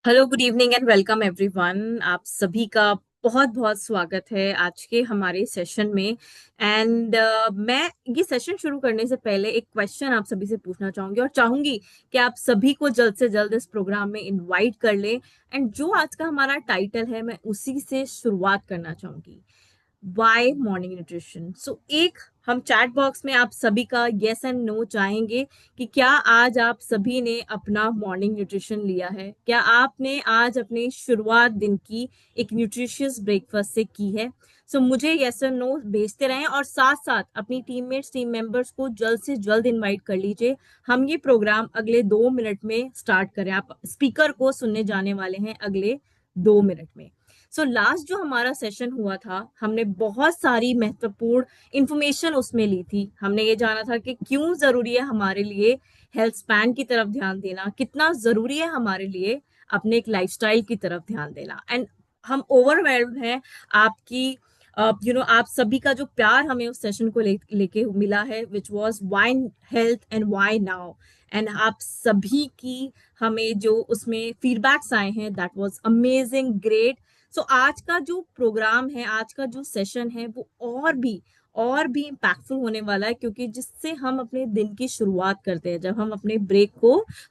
Hello, good evening and welcome everyone. आप सभी का बहुत बहुत स्वागत है आज के हमारे सेशन में। एंड मैं ये सेशन शुरू करने से पहले एक क्वेश्चन आप सभी से पूछना चाहूंगी और चाहूंगी कि आप सभी को जल्द से जल्द इस प्रोग्राम में इनवाइट कर लें। एंड जो आज का हमारा टाइटल है, मैं उसी से शुरुआत करना चाहूंगी। Y morning nutrition. सो एक हम चैट बॉक्स में आप सभी का यस एंड नो चाहेंगे कि क्या आज आप सभी ने अपना मॉर्निंग न्यूट्रिशन लिया है, क्या आपने आज अपनी शुरुआत दिन की एक न्यूट्रिशियस ब्रेकफास्ट से की है। सो मुझे यस और नो भेजते रहें और साथ साथ अपनी टीममेट्स टीम मेंबर्स को जल्द से जल्द इनवाइट कर लीजिए। हम ये प्रोग्राम अगले 2 मिनट में स्टार्ट करें। आप स्पीकर को सुनने जाने वाले हैं अगले 2 मिनट में। सो लास्ट जो हमारा सेशन हुआ था, हमने बहुत सारी महत्वपूर्ण इंफॉर्मेशन उसमें ली थी। हमने ये जाना था कि क्यों जरूरी है हमारे लिए हेल्थ स्पैन की तरफ ध्यान देना, कितना जरूरी है हमारे लिए अपने एक लाइफस्टाइल की तरफ ध्यान देना। एंड हम ओवरवेल्म्ड हैं आपकी आप सभी का जो प्यार हमें उस सेशन को लेके मिला है, which was why health and why now. And आप सभी की हमें जो उसमें फीडबैक्स आए हैं, that was amazing, great. So आज का जो प्रोग्राम है, आज का जो सेशन है, वो और भी इम्पैक्टफुल होने वाला है, क्योंकि जिससे हम अपने दिन की शुरुआत करते हैं, जब हम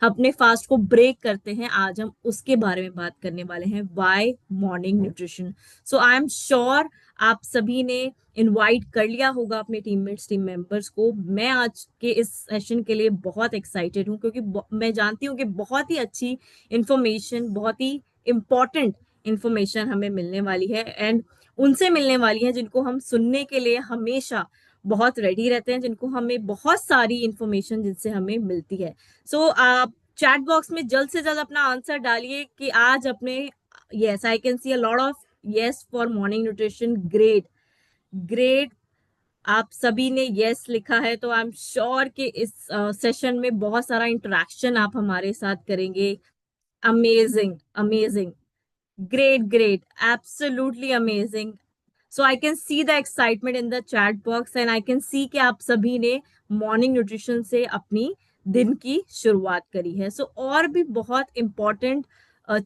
अपने फास्ट को ब्रेक करते हैं, आज हम उसके बारे में बात करने वाले हैं, why morning nutrition. So I am sure आप सभी ने इनवाइट कर लिया होगा अपने टीममेट्स टीम मेंबर्स को। मैं आज के इस सेशन के लिए बहुत एक्साइटेड हूँ, क्योंकि मैं जानती हूँ कि बहुत ही अच्छी इंफॉर्मेशन, बहुत ही इंपॉर्टेंट इंफॉर्मेशन हमें मिलने वाली है। एंड उनसे मिलने वाली है जिनको हम सुनने के लिए हमेशा बहुत रेडी रहते हैं, जिनको हमें बहुत सारी इंफॉर्मेशन जिनसे हमें मिलती है। सो आप चैट बॉक्स में जल्द से जल्द अपना आंसर डालिए कि आज अपने, yes I can see a lot of yes for morning nutrition. Great, great. आप सभी ने यस लिखा है, तो आई एम श्योर कि इस सेशन में बहुत सारा इंटरेक्शन आप हमारे साथ करेंगे। Amazing, amazing, great, great, absolutely amazing. So I can see the excitement in the chat box and I can see कि आप सभी ने मॉर्निंग न्यूट्रिशन से अपनी दिन की शुरुआत करी है। सो और भी बहुत इंपॉर्टेंट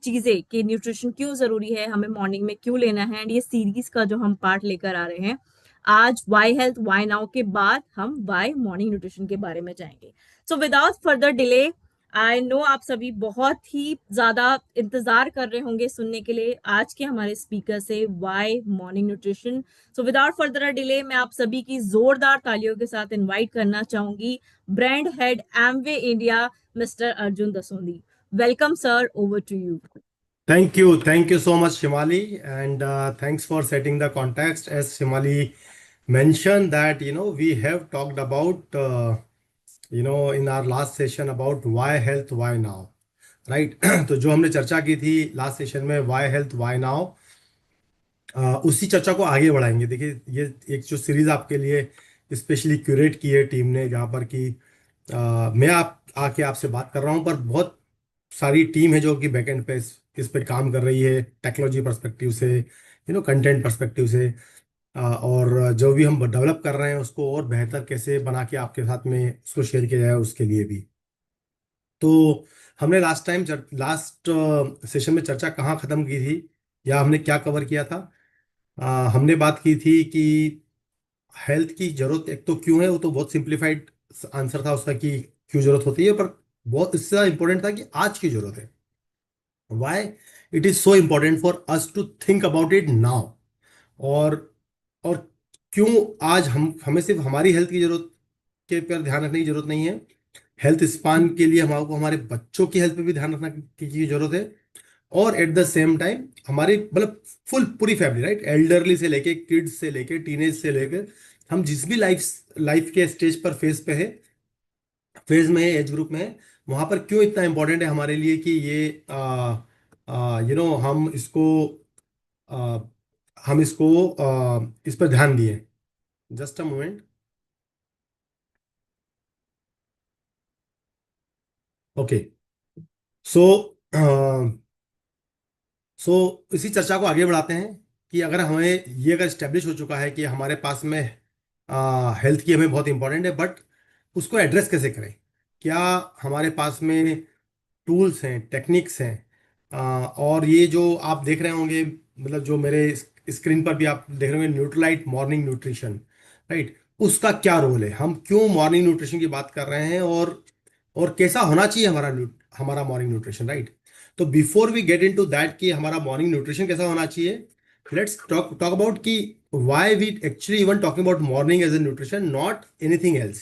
चीजें कि न्यूट्रिशन क्यों जरूरी है, हमें मॉर्निंग में क्यों लेना है, एंड ये सीरीज का जो हम पार्ट लेकर आ रहे हैं आज, वाई हेल्थ वाई नाउ के बाद हम वाई मॉर्निंग न्यूट्रिशन के बारे में जाएंगे। सो without further delay, I know आप सभी बहुत ही ज्यादा इंतजार कर रहे होंगे सुनने के लिए आज के हमारे स्पीकर से, why morning nutrition. So without further delay, मैं आप सभी की जोरदार तालियों के साथ इनवाइट करना चाहूंगी brand head Amway India, mister Arjun Dasondi. Welcome sir, over to you. Thank you so much, Shimali, and thanks for setting the context. As Shimali mentioned, that we have talked about in our last session about why health, why now, right? तो जो हमने चर्चा की थी last session में why health, why now, उसी चर्चा को आगे बढ़ाएंगे। देखिए, ये एक जो सीरीज आपके लिए स्पेशली क्यूरेट की है टीम ने, जहाँ पर कि मैं आप आके आपसे बात कर रहा हूँ, पर बहुत सारी टीम है जो कि बैकएंड पे इस पे काम कर रही है, टेक्नोलॉजी पर्सपेक्टिव से, कंटेंट पर्सपेक्टिव से, और जो भी हम डेवलप कर रहे हैं उसको और बेहतर कैसे बना के आपके साथ में उसको शेयर किया जाए, उसके लिए भी। तो हमने लास्ट सेशन में चर्चा कहाँ खत्म की थी, या हमने क्या कवर किया था? हमने बात की थी कि हेल्थ की जरूरत एक तो क्यों है, वो तो बहुत सिंप्लीफाइड आंसर था उसका कि क्यों जरूरत होती है, पर बहुत इससे ज्यादा इंपॉर्टेंट था कि आज की जरूरत है। Why it is so important for us to think about it now. और और क्यों आज हमें सिर्फ हमारी हेल्थ की जरूरत के पर ध्यान रखने की जरूरत नहीं है, हेल्थ स्पान के लिए हमको हमारे बच्चों की हेल्थ पे भी ध्यान रखने की जरूरत है। और एट द सेम टाइम हमारी मतलब पूरी फैमिली, राइट, एल्डरली से लेके किड्स से लेके टीनेज से लेके हम जिस भी लाइफ लाइफ के स्टेज पर फेज में है, एज ग्रुप में है, वहां पर क्यों इतना इंपॉर्टेंट है हमारे लिए कि ये हम इसको आ, हम इसको इस पर ध्यान दिए। Just a moment. ओके। सो सो इसी चर्चा को आगे बढ़ाते हैं कि अगर हमें ये अगर स्टेब्लिश हो चुका है कि हमारे पास में हेल्थ की हमें बहुत इंपॉर्टेंट है, बट उसको एड्रेस कैसे करें? क्या हमारे पास में टूल्स हैं, टेक्निक्स हैं, और ये जो आप देख रहे होंगे, मतलब जो मेरे स्क्रीन पर भी आप देख रहे होंगे, न्यूट्रलाइट मॉर्निंग न्यूट्रिशन, राइट, उसका क्या रोल है, हम क्यों मॉर्निंग न्यूट्रिशन की बात कर रहे हैं, और कैसा होना चाहिए हमारा मॉर्निंग न्यूट्रिशन, राइट। तो before we get into that कि हमारा मॉर्निंग न्यूट्रिशन कैसा होना चाहिए, लेट्स टॉक टॉक अबाउट कि why we actually even talking about morning as a nutrition, not anything else,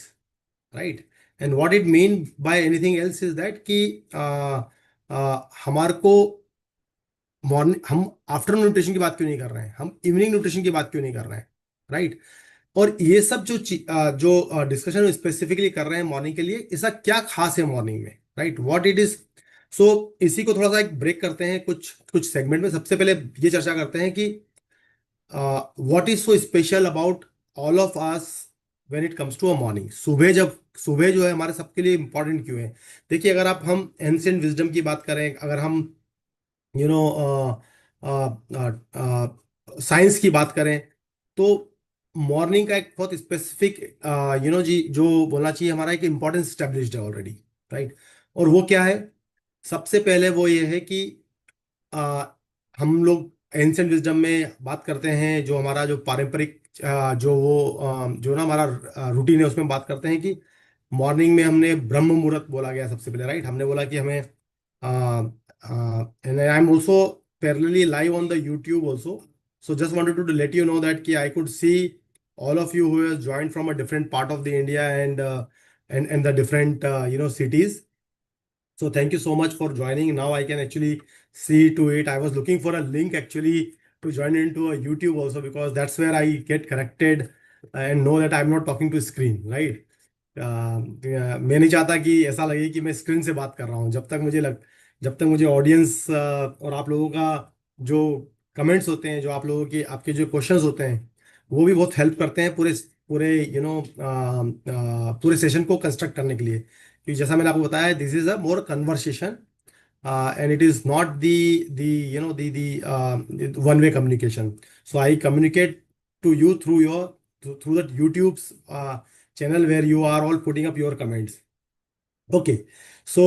right. And what it mean by anything else is that कि हमारे को morning, हम आफ्टरनून न्यूट्रिशन की बात क्यों नहीं कर रहे हैं, हम इवनिंग न्यूट्रिशन की बात क्यों नहीं कर रहे हैं, राइट। और ये सब जो डिस्कशन स्पेसिफिकली कर रहे हैं मॉर्निंग के लिए, इसका क्या खास है मॉर्निंग में, राइट, व्हाट इट इज। सो इसी को थोड़ा सा एक ब्रेक करते हैं, कुछ कुछ सेगमेंट में। सबसे पहले ये चर्चा करते हैं कि what is so special about all of us when it comes to a morning. सुबह जो है हमारे सबके लिए इंपॉर्टेंट क्यों है। देखिए, अगर आप हम एंशिएंट विजडम की बात करें, अगर हम यू नो साइंस की बात करें, तो मॉर्निंग का एक बहुत स्पेसिफिक जी जो बोलना चाहिए, हमारा एक इम्पोर्टेंस स्टेब्लिश्ड है ऑलरेडी, राइट। और वो क्या है, सबसे पहले वो ये है कि आ, हम लोग एंशिएंट विजडम में बात करते हैं, जो हमारा जो पारंपरिक जो ना हमारा रूटीन है, उसमें बात करते हैं कि मॉर्निंग में हमने ब्रह्म मुहूर्त बोला गया सबसे पहले, राइट। हमने बोला कि हमें and I am also parallelly live on the YouTube also, so just wanted to let you know that कि I could see all of you who has joined from a different part of the India, and the different cities. So thank you so much for joining. Now I can actually see to it. I was looking for a link actually to join into a YouTube also, because that's where I get connected and know that I'm not talking to screen, right? मैं नहीं चाहता कि ऐसा लगे कि मैं screen से बात कर रहा हूँ। जब तक मुझे ऑडियंस और आप लोगों का जो कमेंट्स होते हैं, जो आप लोगों के आपके जो क्वेश्चंस होते हैं, वो भी बहुत हेल्प करते हैं पूरे पूरे पूरे सेशन को कंस्ट्रक्ट करने के लिए। क्योंकि जैसा मैंने आपको बताया, this is a more conversation, and it is not the one way communication. So I communicate to you through the YouTube's channel, where you are all putting up your comments. Okay, so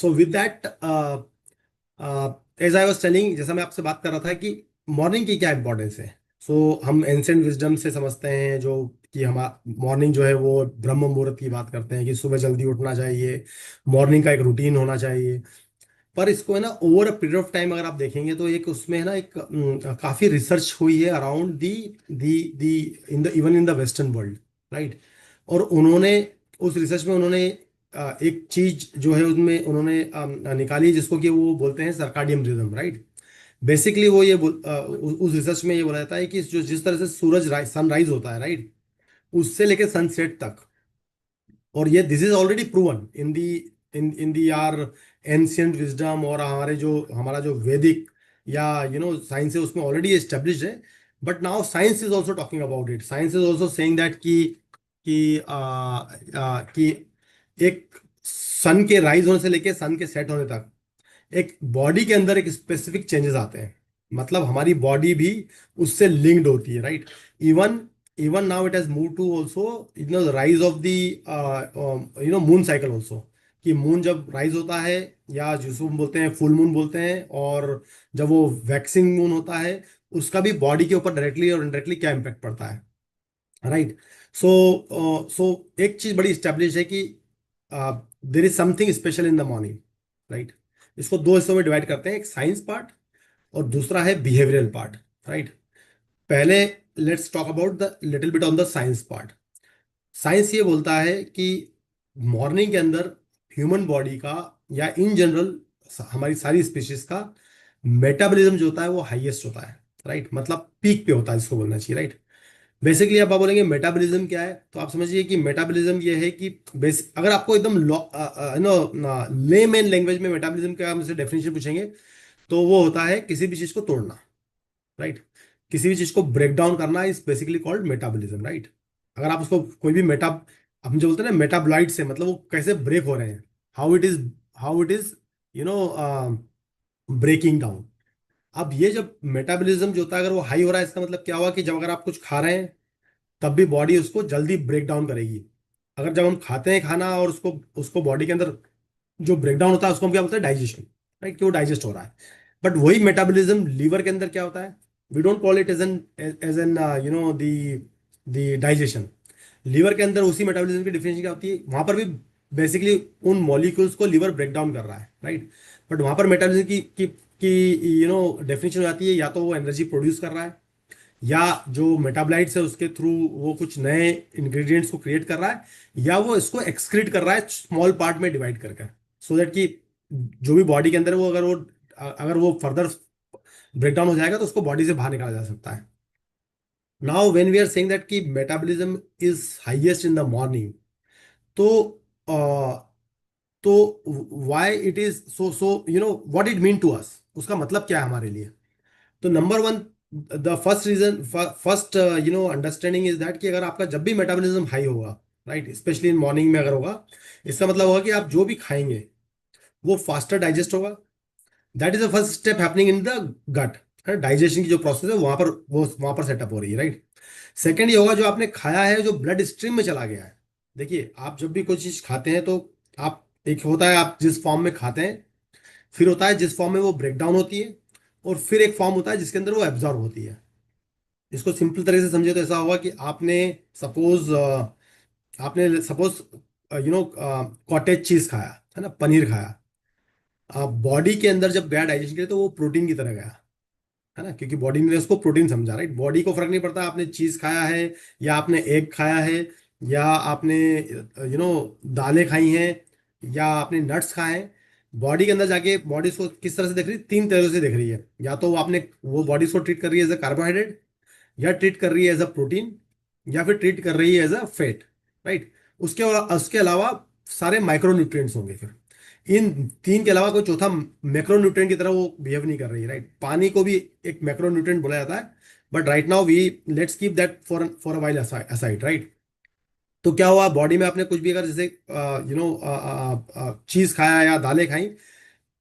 with that, as I was telling, जैसा मैं आपसे बात कर रहा था कि morning की क्या इंपॉर्टेंस है। हम एंशिएंट विजडम से समझते हैं जो कि हमारा मॉर्निंग जो है वो ब्रह्म मुहूर्त की बात करते हैं कि सुबह जल्दी उठना चाहिए, मॉर्निंग का एक रूटीन होना चाहिए। पर इसको है ना, over a period of time अगर आप देखेंगे, तो एक उसमें है ना एक काफी रिसर्च हुई है around the in the even in the western world, right. और उन्होंने उस रिसर्च में उन्होंने एक चीज जो है उसमें उन्होंने निकाली, जिसको कि वो बोलते हैं सर्काडियम रिदम, राइट। बेसिकली वो उस रिसर्च में ये बोला जाता है कि जो जिस तरह से सनराइज होता है, राइट, उससे लेकर सनसेट तक, और ये this is already proven in the our ancient wisdom, और हमारा जो वैदिक या साइंस है, उसमें ऑलरेडी एस्टेब्लिश्ड है। But now science is also talking about it, science is also saying that कि एक सन के राइज होने से लेके सन के सेट होने तक एक बॉडी के अंदर एक स्पेसिफिक चेंजेस आते हैं। मतलब हमारी बॉडी भी उससे लिंक्ड होती है, right. Even even now it has move to also rise of the moon cycle also, कि मून जब राइज होता है, या जिसको हम बोलते हैं फुल मून बोलते हैं, और जब वो वैक्सिंग मून होता है, उसका भी बॉडी के ऊपर डायरेक्टली और इनडायरेक्टली क्या इम्पेक्ट पड़ता है, राइट। सो एक चीज बड़ी स्टैब्लिश है कि देर is something special in the morning, right. इसको दो हिस्सों में डिवाइड करते हैं, एक साइंस पार्ट और दूसरा है बिहेवियरल पार्ट, राइट। पहले let's talk about the little bit on the science part. Science ये बोलता है कि मॉर्निंग के अंदर ह्यूमन बॉडी का, या इन जनरल हमारी सारी स्पीशीज का मेटाबॉलिज्म जो होता है वो हाईएस्ट होता है, राइट। मतलब पीक पे होता है, इसको बोलना चाहिए, राइट। बेसिकली आप बोलेंगे मेटाबॉलिज्म क्या है, तो आप समझिए कि मेटाबॉलिज्म ये है कि अगर आपको एकदम ले मेन लैंग्वेज में मेटाबॉलिज्म का हमसे डेफिनेशन पूछेंगे, तो वो होता है किसी भी चीज को तोड़ना, राइट। किसी भी चीज को ब्रेक डाउन करना is basically called metabolism, right. अगर आप उसको कोई भी हम जो बोलते हैं ना मेटाबॉलाइट से, मतलब वो कैसे ब्रेक हो रहे हैं, how it is you know breaking down. अब ये जब मेटाबॉलिज्म जो होता है, अगर वो हाई हो रहा है, इसका मतलब क्या हुआ कि जब अगर आप कुछ खा रहे हैं, तब भी बॉडी उसको जल्दी ब्रेक डाउन करेगी। अगर जब हम खाते हैं खाना और उसको उसको बॉडी के अंदर जो ब्रेक डाउन होता है, उसको हम क्या बोलते हैं, डाइजेशन, राइट, कि वो डाइजेस्ट हो रहा है। बट वही मेटाबॉलिज्म लीवर के अंदर क्या होता है, we don't call it as an the digestion. Liver के अंदर उसी मेटाबॉलिज्म की डिफिनेशन क्या होती है, वहां पर भी बेसिकली उन मॉलिक्यूल्स को लीवर ब्रेक डाउन कर रहा है, राइट। बट वहां पर मेटाबॉलिज्म की डेफिनेशन हो जाती है, या तो वो एनर्जी प्रोड्यूस कर रहा है, या जो मेटाबोलाइट्स है उसके थ्रू वो कुछ नए इंग्रेडिएंट्स को क्रिएट कर रहा है, या वो इसको एक्सक्रीट कर रहा है स्मॉल पार्ट में डिवाइड करके, सो दैट कि जो भी बॉडी के अंदर है, वो अगर वो फर्दर ब्रेकडाउन हो जाएगा तो उसको बॉडी से बाहर निकाला जा सकता है। Now when we are saying that कि metabolism is highest in the morning, तो तो why it is so what it mean to us, उसका मतलब क्या है हमारे लिए। तो number one, the first reason, first understanding is that कि अगर आपका जब भी मेटाबॉलिज्म हाई होगा, राइट, स्पेशली इन मॉर्निंग में अगर होगा, इसका मतलब होगा कि आप जो भी खाएंगे वो फास्टर डाइजेस्ट होगा। That is the first step happening in the gut. Digestion की जो प्रोसेस है वहां पर सेटअप हो रही है, राइट। सेकेंड ये होगा, जो आपने खाया है जो ब्लड स्ट्रीम में चला गया है। देखिए, आप जब भी कोई चीज खाते हैं तो आप, एक होता है आप जिस फॉर्म में खाते हैं, फिर होता है जिस फॉर्म में वो ब्रेक डाउन होती है, और फिर एक फॉर्म होता है जिसके अंदर वो एब्जॉर्ब होती है। इसको सिंपल तरीके से समझे तो ऐसा होगा कि सपोज आपने सपोज कॉटेज चीज खाया है ना, पनीर खाया, बॉडी के अंदर जब गया डाइजेशन के लिए तो वो प्रोटीन की तरह गया, है ना, क्योंकि बॉडी ने उसको प्रोटीन समझा, राइट। बॉडी को फर्क नहीं पड़ता आपने चीज खाया है, या आपने एग खाया है, या आपने दालें खाई हैं, या आपने नट्स खाए हैं। बॉडी के अंदर जाके बॉडी इसको किस तरह से देख रही है, तीन तरह से देख रही है। या तो वो बॉडी इसको ट्रीट कर रही है एज अ कार्बोहाइड्रेट, या ट्रीट कर रही है एज अ प्रोटीन, या फिर ट्रीट कर रही है एज अ फैट, राइट। उसके अलावा सारे माइक्रो न्यूट्रिएंट्स होंगे फिर। इन तीन के अलावा कोई चौथा मैक्रो न्यूट्रिएंट की तरह वो बिहेव नहीं कर रही है, राइट। पानी को भी एक मैक्रो न्यूट्रिएंट बोला जाता है, but right now we let's keep that for a while aside, right. तो क्या हुआ, बॉडी में आपने कुछ भी अगर जैसे चीज खाया या दालें खाई,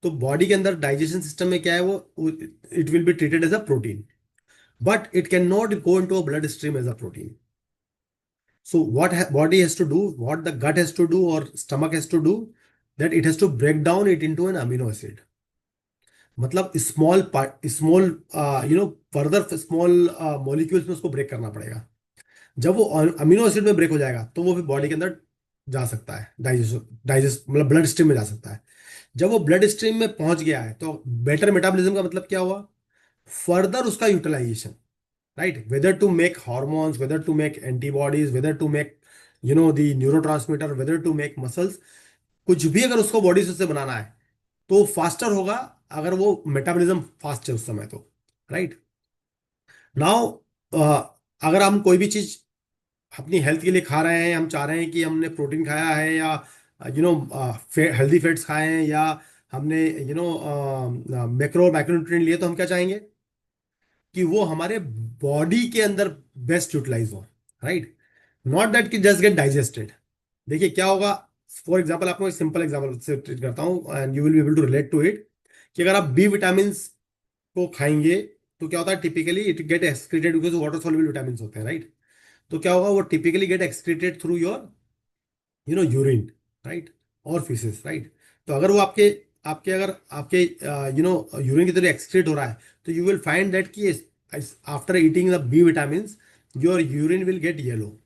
तो बॉडी के अंदर डाइजेशन सिस्टम में क्या है, वो it will be treated as a protein, but it cannot go into a bloodstream as a protein. So body has to do, what the gut has to do or stomach has to do, that it has to break down it into an amino acid. मतलब small part, small further small molecules में उसको break करना पड़ेगा। जब वो amino acid में break हो जाएगा तो वो फिर बॉडी के अंदर जा सकता है, डाइजेस्ट डाइजेस्ट मतलब ब्लड स्ट्रीम में जा सकता है। जब वो ब्लड स्ट्रीम में पहुंच गया है तो बेटर मेटाबॉलिज्म का मतलब क्या हुआ, फर्दर उसका utilisation, right, whether to make hormones, whether to make antibodies, whether to make the neurotransmitter, whether to make muscles, कुछ भी अगर उसको बॉडी से बनाना है तो फास्टर होगा, अगर वो मेटाबॉलिज्म फास्ट है उस समय तो, राइट। नाउ अगर हम कोई भी चीज अपनी हेल्थ के लिए खा रहे हैं, हम चाह रहे हैं कि हमने प्रोटीन खाया है, या हेल्दी फैट्स खाए हैं, या हमने मैक्रो मैक्रोन्यूट्रिएंट लिए, तो हम क्या चाहेंगे कि वो हमारे बॉडी के अंदर बेस्ट यूटिलाइज हो, राइट। नॉट दैट कि जस्ट गेट डाइजेस्टेड। देखिए क्या होगा, फॉर एग्जाम्पल आपको एक सिंपल एग्जाम्पल से ट्रीट करता हूँ and you will be able to relate to it, कि अगर आप बी विटामिन को खाएंगे तो क्या होता है, typically it get excreted, because water soluble vitamin होते हैं, राइट। तो क्या होगा, वो typically get excreted through your urine, right, और फीसेस, राइट। तो अगर वो आपके आपके अगर आपके यूरिन की तरह एक्सक्रीट हो रहा है, तो यू विल फाइंड दैट कि after eating the B vitamin your urine will get yellow.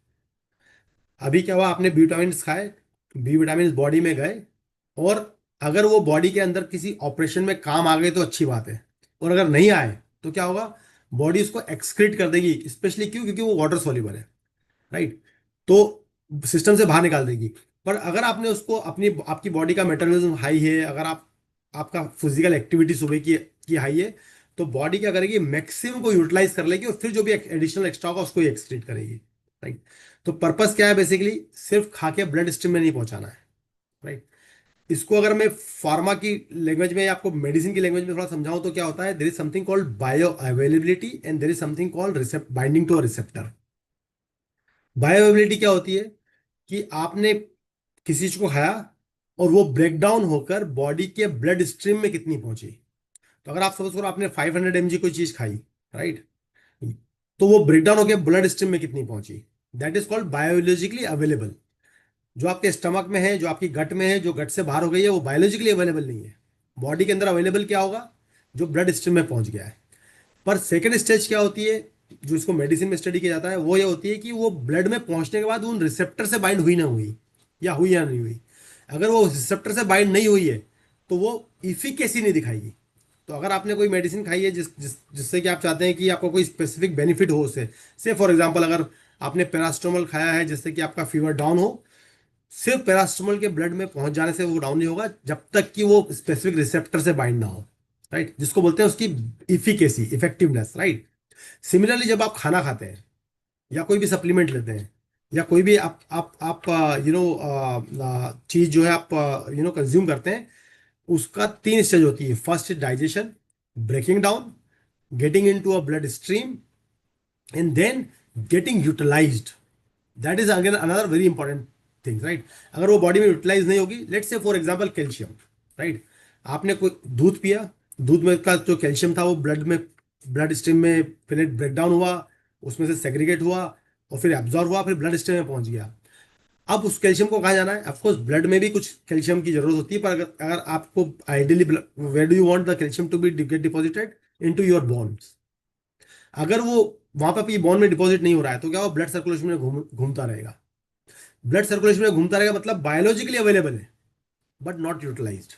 अभी क्या हुआ, आपने बी विटामिन खाए, बी विटामिन बॉडी में गए, और अगर वो बॉडी के अंदर किसी ऑपरेशन में काम आ गए तो अच्छी बात है, और अगर नहीं आए तो क्या होगा, बॉडी उसको एक्सक्रीट कर देगी, स्पेशली क्यों, क्योंकि वो वाटर सॉल्युबल है, राइट। तो सिस्टम से बाहर निकाल देगी। पर अगर आपने उसको आपकी बॉडी का मेटाबॉलिज्म हाई है, अगर आपका फिजिकल एक्टिविटी सुबह की हाई है, तो बॉडी क्या करेगी, मैक्सिमम को यूटिलाइज कर लेगी, और फिर जो भी एडिशनल एक्स्ट्रा होगा उसको एक्सक्रीट करेगी, राइट। तो पर्पस क्या है, बेसिकली सिर्फ खा के ब्लड स्ट्रीम में नहीं पहुंचाना है, राइट। इसको अगर मैं फार्मा की लैंग्वेज में या आपको मेडिसिन की लैंग्वेज में थोड़ा समझाऊं तो क्या होता है, there is something called bio availability and there is something called binding to a receptor. Bioavailability क्या होती है, कि आपने किसी चीज को खाया और वो ब्रेक डाउन होकर बॉडी के ब्लड स्ट्रीम में कितनी पहुंची। तो अगर आप सपोज करो आपने 500 mg कोई चीज खाई, राइट, तो वो ब्रेक डाउन होकर ब्लड स्ट्रीम में कितनी पहुंची, that is called biologically available. जो आपके स्टमक में है, जो आपकी गट में है, जो गट से बाहर हो गई है, वो बायोलॉजिकली अवेलेबल नहीं है। बॉडी के अंदर अवेलेबल क्या होगा, जो ब्लड स्ट्रीम में पहुंच गया है। पर सेकेंड स्टेज क्या होती है, जो इसको मेडिसिन में स्टडी किया जाता है, वो ये होती है कि वो ब्लड में पहुंचने के बाद उन रिसेप्टर से बाइंड हुई ना हुई, या हुई या नहीं हुई। अगर वो रिसेप्टर से बाइंड नहीं हुई है तो वो इफिकेसी नहीं दिखाएगी। तो अगर आपने कोई मेडिसिन खाई है जिससे कि आप चाहते हैं कि आपको कोई स्पेसिफिक बेनिफिट हो उससे, से फॉर एग्जांपल अगर आपने पैरास्टामोल खाया है जिससे कि आपका फीवर डाउन हो, सिर्फ पैरास्टामोल के ब्लड में पहुंच जाने से वो डाउन नहीं होगा जब तक कि वो स्पेसिफिक रिसेप्टर से बाइंड ना हो, राइट, जिसको बोलते हैं उसकी इफिकेसी, इफेक्टिवनेस, राइट। सिमिलरली जब आप खाना खाते हैं या कोई भी सप्लीमेंट लेते हैं या कोई भी आप चीज जो है आप कंज्यूम करते हैं, उसका तीन स्टेज होती है। First is digestion, breaking down, getting into a blood stream, and then getting utilised. That is again another very important thing, right. अगर वो बॉडी में यूटिलाइज नहीं होगी, let's say for example calcium, right. आपने कोई दूध पिया, दूध में का जो कैल्शियम था वो ब्लड स्ट्रीम में पहले ब्रेक डाउन हुआ, उसमें से सेग्रीगेट हुआ और फिर एब्जॉर्ब हुआ, फिर ब्लड स्ट्रीम में पहुंच गया। अब उस कैल्शियम को कहाँ जाना है? ऑफकोर्स ब्लड में भी कुछ कैल्शियम की जरूरत होती है, पर अगर अगर आपको ideally, where do you want the calcium to be get deposited? Into your bones. अगर वो वहां पर बोन में डिपॉजिट नहीं हो रहा है तो क्या वो ब्लड सर्कुलेशन में घूमता रहेगा। ब्लड सर्कुलेशन में घूमता रहेगा मतलब बायोलॉजिकली अवेलेबल है बट नॉट यूटिलाइज्ड,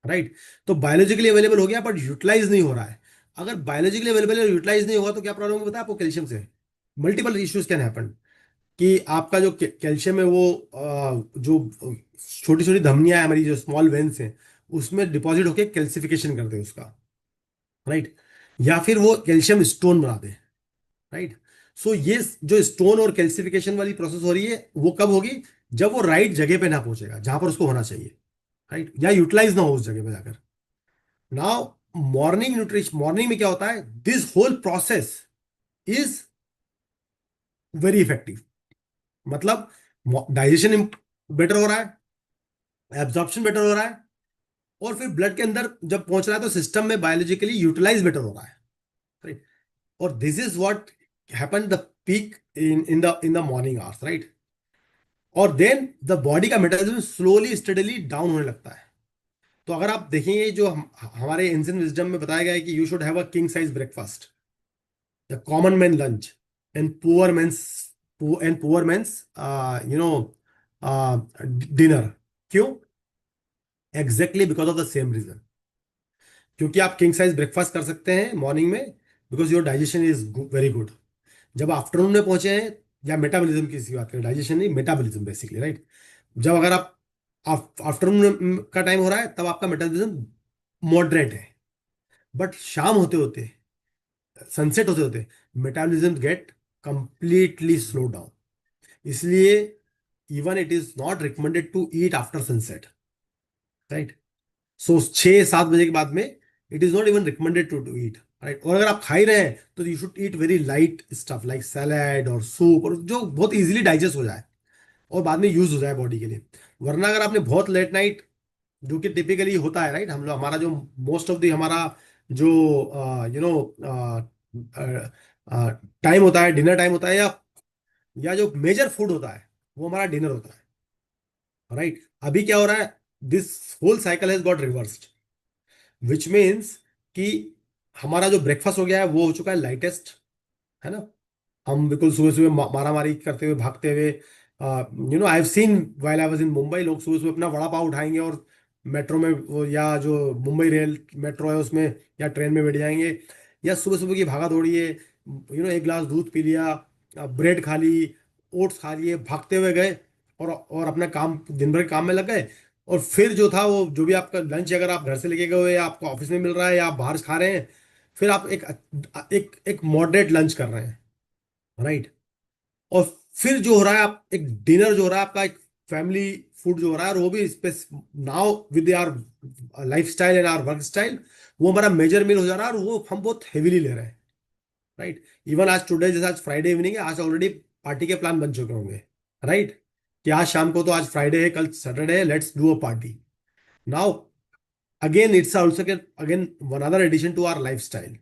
राइट। तो बायोलॉजिकली अवेलेबल हो गया बट यूटिलाइज नहीं हो रहा है। अगर बायोलॉजिकली अवेलेबल है, यूटिलाइज नहीं होगा तो क्या प्रॉब्लम होगी पता है आपको? कैल्शियम से मल्टीपल इश्यूज कैन हैपन, कि आपका जो कैल्शियम है वो जो छोटी छोटी धमनियां है हमारी, जो स्मॉल वेन्स हैं, उसमें डिपॉजिट होके कैल्सिफिकेशन कर दे उसका, राइट। या फिर वो कैल्शियम स्टोन बना दे, राइट। सो ये जो स्टोन और कैल्सिफिकेशन वाली प्रोसेस हो रही है वो कब होगी? जब वो राइट जगह पे ना पहुंचेगा जहां पर उसको होना चाहिए, राइट, या यूटिलाइज ना हो उस जगह पे जाकर। नाउ मॉर्निंग न्यूट्रिशन, मॉर्निंग में क्या होता है? This whole process is very effective. मतलब डाइजेशन बेटर हो रहा है, एब्जॉर्प्शन बेटर हो रहा है, और फिर ब्लड के अंदर जब पहुंच रहा है तो सिस्टम में बायोलॉजिकली यूटिलाइज बेटर हो रहा है, राइट। और this is what happen the peak in the morning hours, right. और देन द बॉडी का मेटाबॉलिज्म स्लोली स्टडीली डाउन होने लगता है। तो अगर आप देखेंगे जो हमारे एंशिएंट विजडम में बताया गया है कि you should have a king size breakfast, the common man lunch, and poor man's you know dinner. क्यों? Exactly because of the same reason. क्योंकि आप किंग साइज ब्रेकफास्ट कर सकते हैं मॉर्निंग में, because your digestion is very good. जब afternoon में पहुंचे हैं, या मेटाबॉलिज्म की इसकी बात करें, डाइजेशन नहीं, मेटाबॉलिज्म बेसिकली, राइट। जब अगर आप आफ्टरनून का टाइम हो रहा है तब आपका मेटाबॉलिज्म मॉडरेट है, बट शाम होते होते, सनसेट होते होते, metabolism get completely slow down. इसलिए even it is not recommended to eat after sunset, right. So 6-7 बजे के बाद में it is not even recommended to eat, right. और अगर आप खा ही रहे हैं तो you should eat very light stuff like salad और सूप, और जो बहुत इजीली डाइजेस्ट हो जाए और बाद में यूज हो जाए बॉडी के लिए। वरना अगर आपने बहुत लेट नाइट, जो कि टिपिकली होता है, राइट, हम लोग, हमारा जो मोस्ट ऑफ द हमारा जो यू नो टाइम होता है, डिनर टाइम होता है, या जो मेजर फूड होता है वो हमारा डिनर होता है, राइट। अभी क्या हो रहा है? This whole cycle has got reversed, which means कि हमारा जो ब्रेकफास्ट हो गया है वो हो चुका है लाइटेस्ट, है ना। हम बिल्कुल सुबह सुबह मारा मारी करते हुए, भागते हुए, I have seen while I was in Mumbai, लोग सुबह सुबह अपना वड़ा पाव उठाएंगे और मेट्रो में या जो मुंबई रेल मेट्रो है उसमें या ट्रेन में बैठ जाएंगे, या सुबह सुबह की भागा दौड़ी है, एक गिलास दूध पी लिया, ब्रेड खा ली, ओट्स खा लिए, भागते हुए गए और अपना काम, दिन भर के काम में लग गए। और फिर जो था वो, जो भी आपका लंच अगर आप घर से लेके गए हो या आपको ऑफिस में मिल रहा है या आप बाहर से खा रहे हैं, फिर आप एक एक एक मॉडरेट लंच कर रहे हैं, राइट। और फिर जो हो रहा है, आप एक डिनर जो हो रहा है आपका, एक फैमिली फूड जो हो रहा है, और वो भी space now with our life style and our work style, वो हमारा मेजर मील हो जा रहा है और वो हम बहुत हेवीली ले रहे हैं, राइट। इवन आज टुडे, जैसे आज फ्राइडे इवनिंग है, आज ऑलरेडी पार्टी के प्लान बन चुके होंगे, राइट। कि आज शाम को, तो आज फ्राइडे है, कल सैटरडे है, let's do a party now. Again it's also again one other addition to our life style.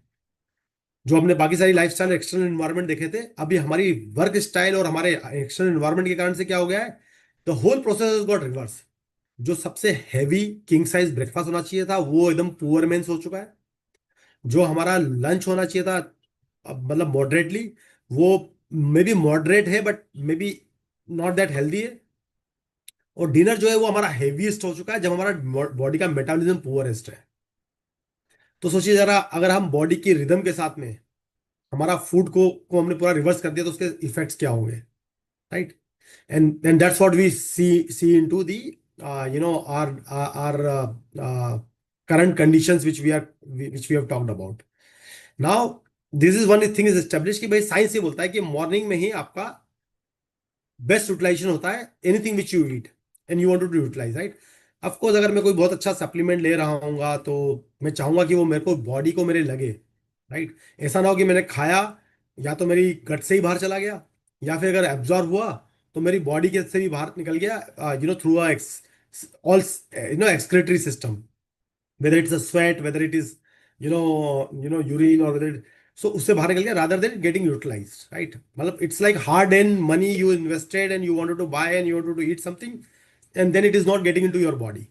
जो हमने बाकी सारी लाइफस्टाइल एक्सटर्नल एनवायरनमेंट देखे थे, अभी हमारी वर्क स्टाइल और हमारे एक्सटर्नल एनवायरनमेंट के कारण से क्या हो गया है? The whole process got reverse. जो सबसे हैवी किंग साइज ब्रेकफास्ट होना चाहिए था वो एकदम पुअर मेंस हो चुका है। जो हमारा लंच होना चाहिए था मतलब मॉडरेटली, वो मे बी मॉडरेट है but may be not that healthy है। और डिनर जो है वो हमारा हेवीएस्ट हो चुका है जब हमारा बॉडी का मेटाबॉलिज्म पुअरेस्ट है। तो सोचिए जरा, अगर हम बॉडी की रिदम के साथ में हमारा फूड को हमने पूरा रिवर्स कर दिया तो उसके इफेक्ट्स क्या होंगे, right? And that's what we see into the our current conditions which we have talked about now. This is one thing is established कि भाई साइंस ये बोलता है कि मॉर्निंग में ही आपका बेस्ट यूटिलाइजेशन होता है anything which you eat and you want to utilise, right? Of course अगर मैं कोई बहुत अच्छा सप्लीमेंट ले रहा हूँगा तो मैं चाहूंगा कि वो मेरे को बॉडी को मेरे लगे, राइट? ऐसा ना हो कि मैंने खाया, या तो मेरी गट से ही बाहर चला गया, या फिर अगर एब्जॉर्ब हुआ तो मेरी बॉडी के से भी बाहर निकल गया, through all excretory system, whether it's a sweat, whether it is urine, or whether so उससे बाहर निकल गया rather than getting utilized, right? मतलब it's like hard earned money you invested and you wanted to buy and you wanted to eat something, and then it is not getting into your body,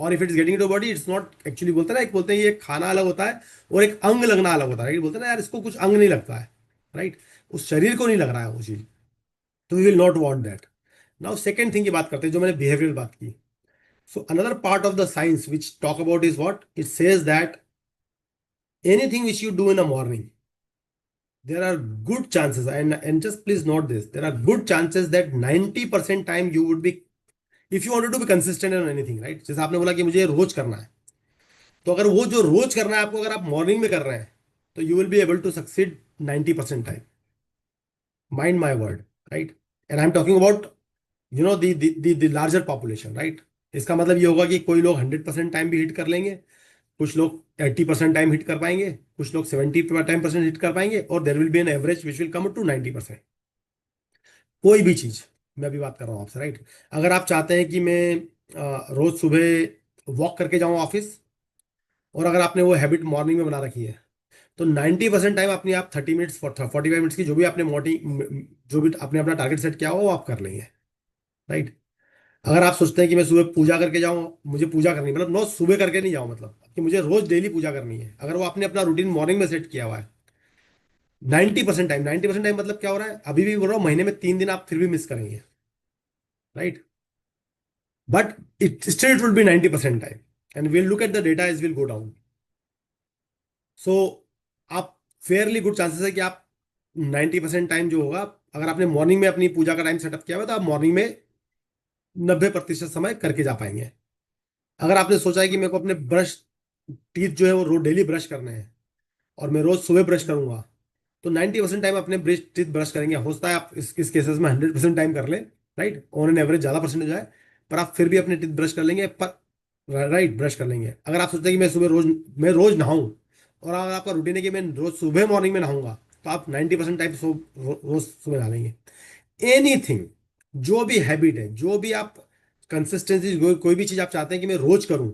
or if it is getting into your body it's not actually, बोलते हैं ना, एक बोलते हैं ये खाना अलग होता है और एक अंग लगना अलग होता है, right? बोलते हैं ना यार इसको कुछ अंग नहीं लगता है, राइट? उस शरीर को नहीं लग रहा है वो चीज, तो we will not want that. Now second thing की बात करते हैं, जो मैंने बिहेवियरल बात की। So another part of the science which talk about is what it says that anything which you do in the morning, there are good chances, and just please note this, there are good chances that 90% time you would be, if you wanted to be consistent on anything, right? जैसे आपने बोला कि मुझे ये रोज करना है, तो अगर वो जो रोज करना है आपको, अगर आप मॉर्निंग में कर रहे हैं तो you will be able to succeed 90% time, mind my word, right? And I am talking about the larger population, right? इसका मतलब ये होगा कि कोई लोग 100% टाइम भी हिट कर लेंगे, कुछ लोग 80% टाइम हिट कर पाएंगे, कुछ लोग 70% हिट कर पाएंगे, और there will be an average which will come to 90%। कोई भी चीज, मैं अभी बात कर रहा हूँ आपसे, राइट? अगर आप चाहते हैं कि मैं रोज सुबह वॉक करके जाऊँ ऑफिस, और अगर आपने वो हैबिट मॉर्निंग में बना रखी है, तो 90% टाइम अपने आप 30 मिनट्स 45 मिनट्स की जो भी आपने मॉर्निंग, जो भी आपने अपना टारगेट सेट किया हो वो आप कर लेंगे, राइट? अगर आप सोचते हैं कि मैं सुबह पूजा करके जाऊं, मुझे पूजा करनी, मतलब नो सुबह करके नहीं जाऊं, मतलब कि मुझे रोज डेली पूजा करनी है, अगर वो आपने अपना रूटीन मॉर्निंग में सेट किया हुआ है, 90% टाइम मतलब क्या हो रहा है, अभी भी बोल रहा हूँ, महीने में 3 दिन आप फिर भी मिस करेंगे, right? But it still it will be 90% time, and will look at the data as will go down. So आप फेयरली गुड चांसेस है कि आप 90% टाइम जो होगा, अगर आपने मॉर्निंग में अपनी पूजा का टाइम सेटअप किया हुआ है, तो आप मॉर्निंग में 90% समय करके जा पाएंगे। अगर आपने सोचा है कि मेरे को अपने ब्रश टीथ जो है वो रोज डेली ब्रश करने हैं, और मैं रोज सुबह ब्रश करूंगा, तो 90% टाइम अपने ब्रश टीथ ब्रश करेंगे। होता है आप इस केसेस में 100% टाइम कर लें, राइट? ऑन एन एवरेज ज्यादा परसेंटेज आए, पर आप फिर भी अपने टीथ ब्रश कर लेंगे, पर राइट ब्रश कर लेंगे। अगर आप सोचते हैं कि मैं रोज नहाऊं, और अगर आपका रूटीन है कि मैं रोज सुबह मॉर्निंग में नहाऊंगा, तो आप 90% टाइम रोज सुबह नहा लेंगे। एनीथिंग, जो भी हैबिट है, जो भी आप कंसिस्टेंसी, कोई भी चीज आप चाहते हैं कि मैं रोज करूं,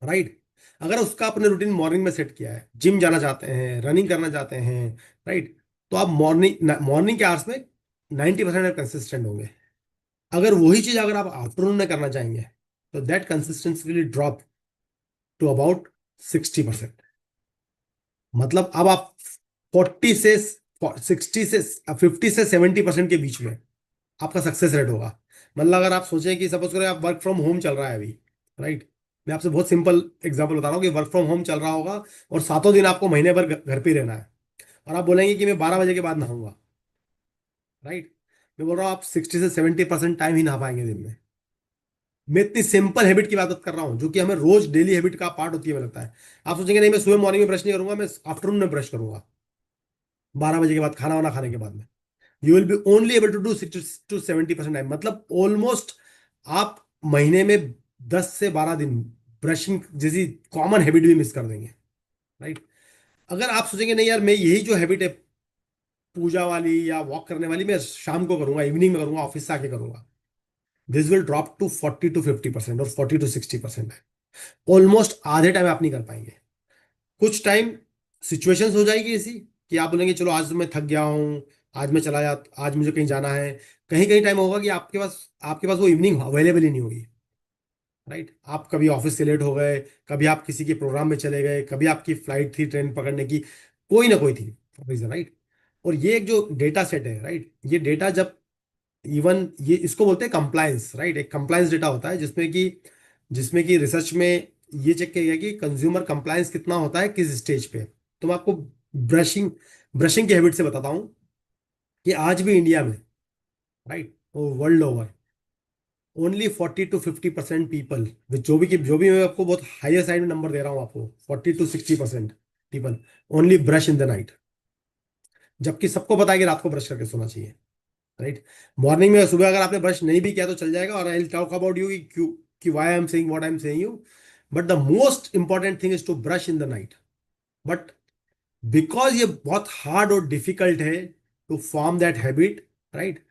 राइट? अगर उसका आपने रूटीन मॉर्निंग में सेट किया है, जिम जाना चाहते हैं, रनिंग करना चाहते हैं, राइट, तो आप मॉर्निंग मॉर्निंग के आवर्स में 90% कंसिस्टेंट होंगे। अगर वही चीज अगर आप आफ्टरनून में करना चाहेंगे, तो that consistency will drop to about 60%। मतलब अब आप 50 से 70% के बीच में आपका सक्सेस रेट होगा। मतलब अगर आप सोचें कि सपोज करें आप वर्क फ्रॉम होम चल रहा है अभी, राइट? मैं आपसे बहुत सिंपल एग्जांपल बता रहा हूँ कि वर्क फ्रॉम होम चल रहा होगा, और सातों दिन आपको महीने भर घर पे ही रहना है, और आप बोलेंगे कि मैं 12 बजे के बाद नहाऊंगा, राइट? मैं बोल रहा हूँ आप 60 से 70% टाइम ही नहा पाएंगे दिन में। मैं इतनी सिंपल हैबिट की बात कर रहा हूँ जो कि हमें रोज डेली हैबिट का पार्ट होती है, मुझे लगता है। आप सोचेंगे नहीं मैं सुबह मॉर्निंग में ब्रश नहीं करूंगा, मैं आफ्टरनून में ब्रश करूंगा, 12 बजे के बाद, खाना वाना खाने के बाद में। You will be only able to do 60 to 70% time, मतलब ऑलमोस्ट आप महीने में 10 से 12 दिन ब्रशिंग जैसी कॉमन हैबिट भी मिस कर देंगे, राइट? अगर आप सोचेंगे नहीं यार मैं यही जो हैबिट है पूजा वाली या वॉक करने वाली, मैं शाम को करूंगा, इवनिंग में करूंगा, ऑफिस से आके करूंगा, this will drop to 40 to 50% और 40 to 60% है। ऑलमोस्ट आधे टाइम आप नहीं कर पाएंगे। कुछ टाइम सिचुएशंस हो जाएगी ऐसी कि आप बोलेंगे चलो आज तो मैं थक गया हूँ, आज मैं चला जा, आज मुझे कहीं जाना है। कहीं कहीं टाइम होगा कि आपके पास वो इवनिंग अवेलेबल ही नहीं होगी, राइट। आप कभी ऑफिस से लेट हो गए, कभी आप किसी के प्रोग्राम में चले गए, कभी आपकी फ्लाइट थी ट्रेन पकड़ने की, कोई ना कोई थी रीजन, राइट। और ये एक जो डेटा सेट है, राइट, ये डेटा जब इवन ये इसको बोलते हैं कंप्लायंस, राइट। एक कंप्लायंस डेटा होता है जिसमें कि रिसर्च में ये चेक किया गया कि कंज्यूमर कंप्लायंस कितना होता है किस स्टेज पे। तो मैं आपको ब्रशिंग ब्रशिंग की हैबिट से बताता हूँ कि आज भी इंडिया में, right, world over, only 40 to 50% people, जो भी मैं आपको बहुत हायर साइड में नंबर दे रहा हूँ आपको, 40 to 60% people only brush in the night. जबकि सबको पता है कि रात को ब्रश करके सोना चाहिए, राइट। मॉर्निंग में सुबह अगर आपने ब्रश नहीं भी किया तो चल जाएगा, और I will talk about you कि why I am saying what I am saying you. But the most important thing is to brush in the night. But because ये बहुत हार्ड और डिफिकल्ट है to form that habit, right,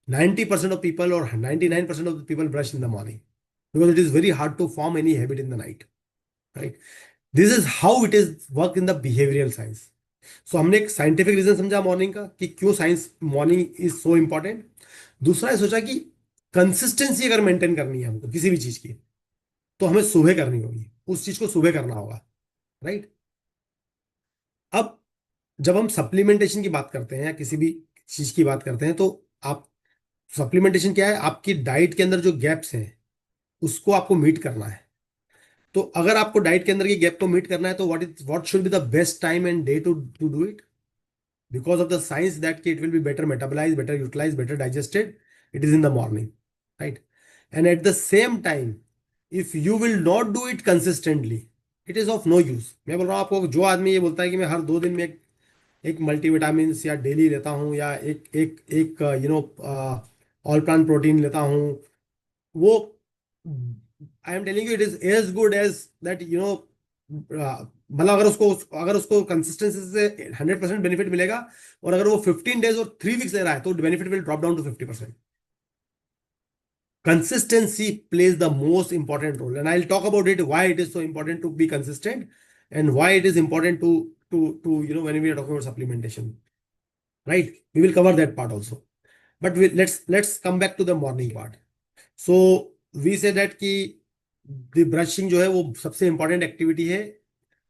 90% of people or 99% of the people brush in the morning because it is very hard to form any habit in the night, right? This is how it is work in the behavioral science. So हमने एक scientific reason समझा morning का कि क्यों science morning is so important. दूसरा ये सोचा कि कंसिस्टेंसी अगर मेंटेन करनी है हमको किसी भी चीज की, तो हमें सुबह करनी होगी, उस चीज को सुबह करना होगा, राइट। अब जब हम सप्लीमेंटेशन की बात करते हैं या किसी भी चीज की बात करते हैं, तो आप सप्लीमेंटेशन क्या है, आपकी डाइट के अंदर जो गैप्स हैं उसको आपको मीट करना है। तो अगर आपको डाइट के अंदर की गैप को मीट करना है, तो what should be the best time and day to to do it, because of the science that it will be better metabolise, better utilise, better digested, it is in the morning, right. And at the same time, if you will not do it consistently, it is of no use. मैं बोल रहा हूँ आपको, जो आदमी ये बोलता है कि मैं हर 2 दिन में एक मल्टीविटामिन या डेली लेता हूँ, या एक एक एक ऑल प्लांट प्रोटीन लेता हूँ, वो, I am telling you, it is as good as that, मतलब अगर उसको कंसिस्टेंसी से 100% बेनिफिट मिलेगा, और अगर वो 15 डेज और 3 वीक्स ले रहा है, तो benefit will drop down to 50%। Consistency plays the most important role, and I'll talk about it, why it is so important to be consistent, and why it is important to when we are talking about supplementation, right. We will cover that part also, but let's come back to the morning part. So we say that कि the brushing जो है वो सबसे important activity है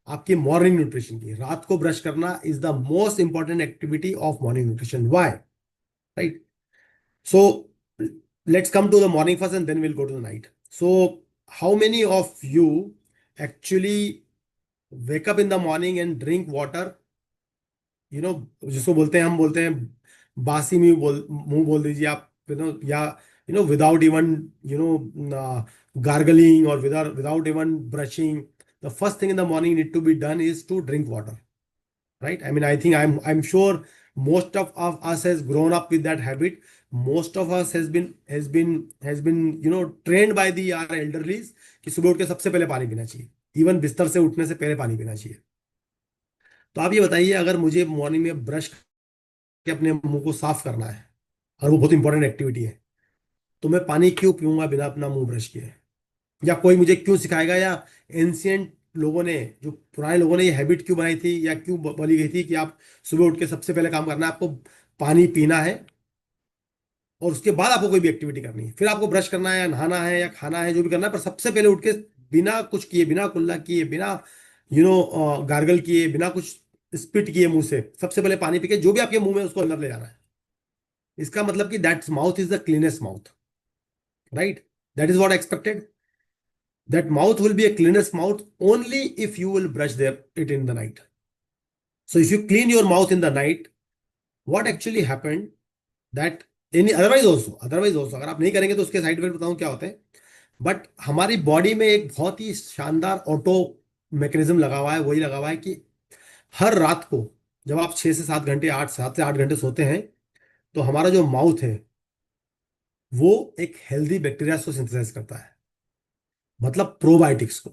आपकी morning nutrition की। रात को ब्रश करना is the most important activity of morning nutrition. Why, right. So let's come to the morning first and then we'll go to the night. So how many of you actually wake up in the morning and drink water, जिसको बोलते हैं, हम बोलते हैं बासी मुंह बोल दीजिए आप, या विदाउट इवन गार्गलिंग, और without even brushing, the first thing in the morning need to be done is to drink water, right? I mean, I think I'm sure most of us has grown up with that habit. Most of us has been trained by the our elderlies कि सुबह उठ के सबसे पहले पानी पीना चाहिए, even बिस्तर से उठने से पहले पानी पीना चाहिए। तो आप ये बताइए, अगर मुझे मॉर्निंग में ब्रश के अपने मुंह को साफ करना है, और वो बहुत इंपॉर्टेंट एक्टिविटी है, तो मैं पानी क्यों पीऊंगा बिना अपना मुंह ब्रश किए? या कोई मुझे क्यों सिखाएगा, या एंशियंट लोगों ने, जो पुराने लोगों ने ये हैबिट क्यों बनाई थी, या क्यों बोली गई थी कि आप सुबह उठ के सबसे पहले काम करना है आपको पानी पीना है, और उसके बाद आपको कोई भी एक्टिविटी करनी है, फिर आपको ब्रश करना है या नहाना है या खाना है, जो भी करना है, पर सबसे पहले उठ के बिना कुछ किए, बिना कुल्ला किए, बिना गार्गल किए, बिना कुछ स्पिट किए मुंह से, सबसे पहले पानी पी के जो भी आपके मुंह में उसको अंदर ले जाना है। इसका मतलब कि that mouth is the cleanest mouth, right. That is what expected, that mouth will be a cleanest mouth only if you will brush it in the night. So if you clean your mouth in the night, what actually happened that any otherwise also अगर आप नहीं करेंगे तो उसके side effect बताऊं क्या होते हैं। बट हमारी बॉडी में एक बहुत ही शानदार ऑटो मैकेनिज्म लगा हुआ है, वही लगा हुआ है कि हर रात को जब आप 6 से 7 घंटे, 7 से 8 घंटे सोते हैं, तो हमारा जो माउथ है वो एक हेल्दी बैक्टीरिया को सिंथेसाइज करता है, मतलब प्रोबायोटिक्स को।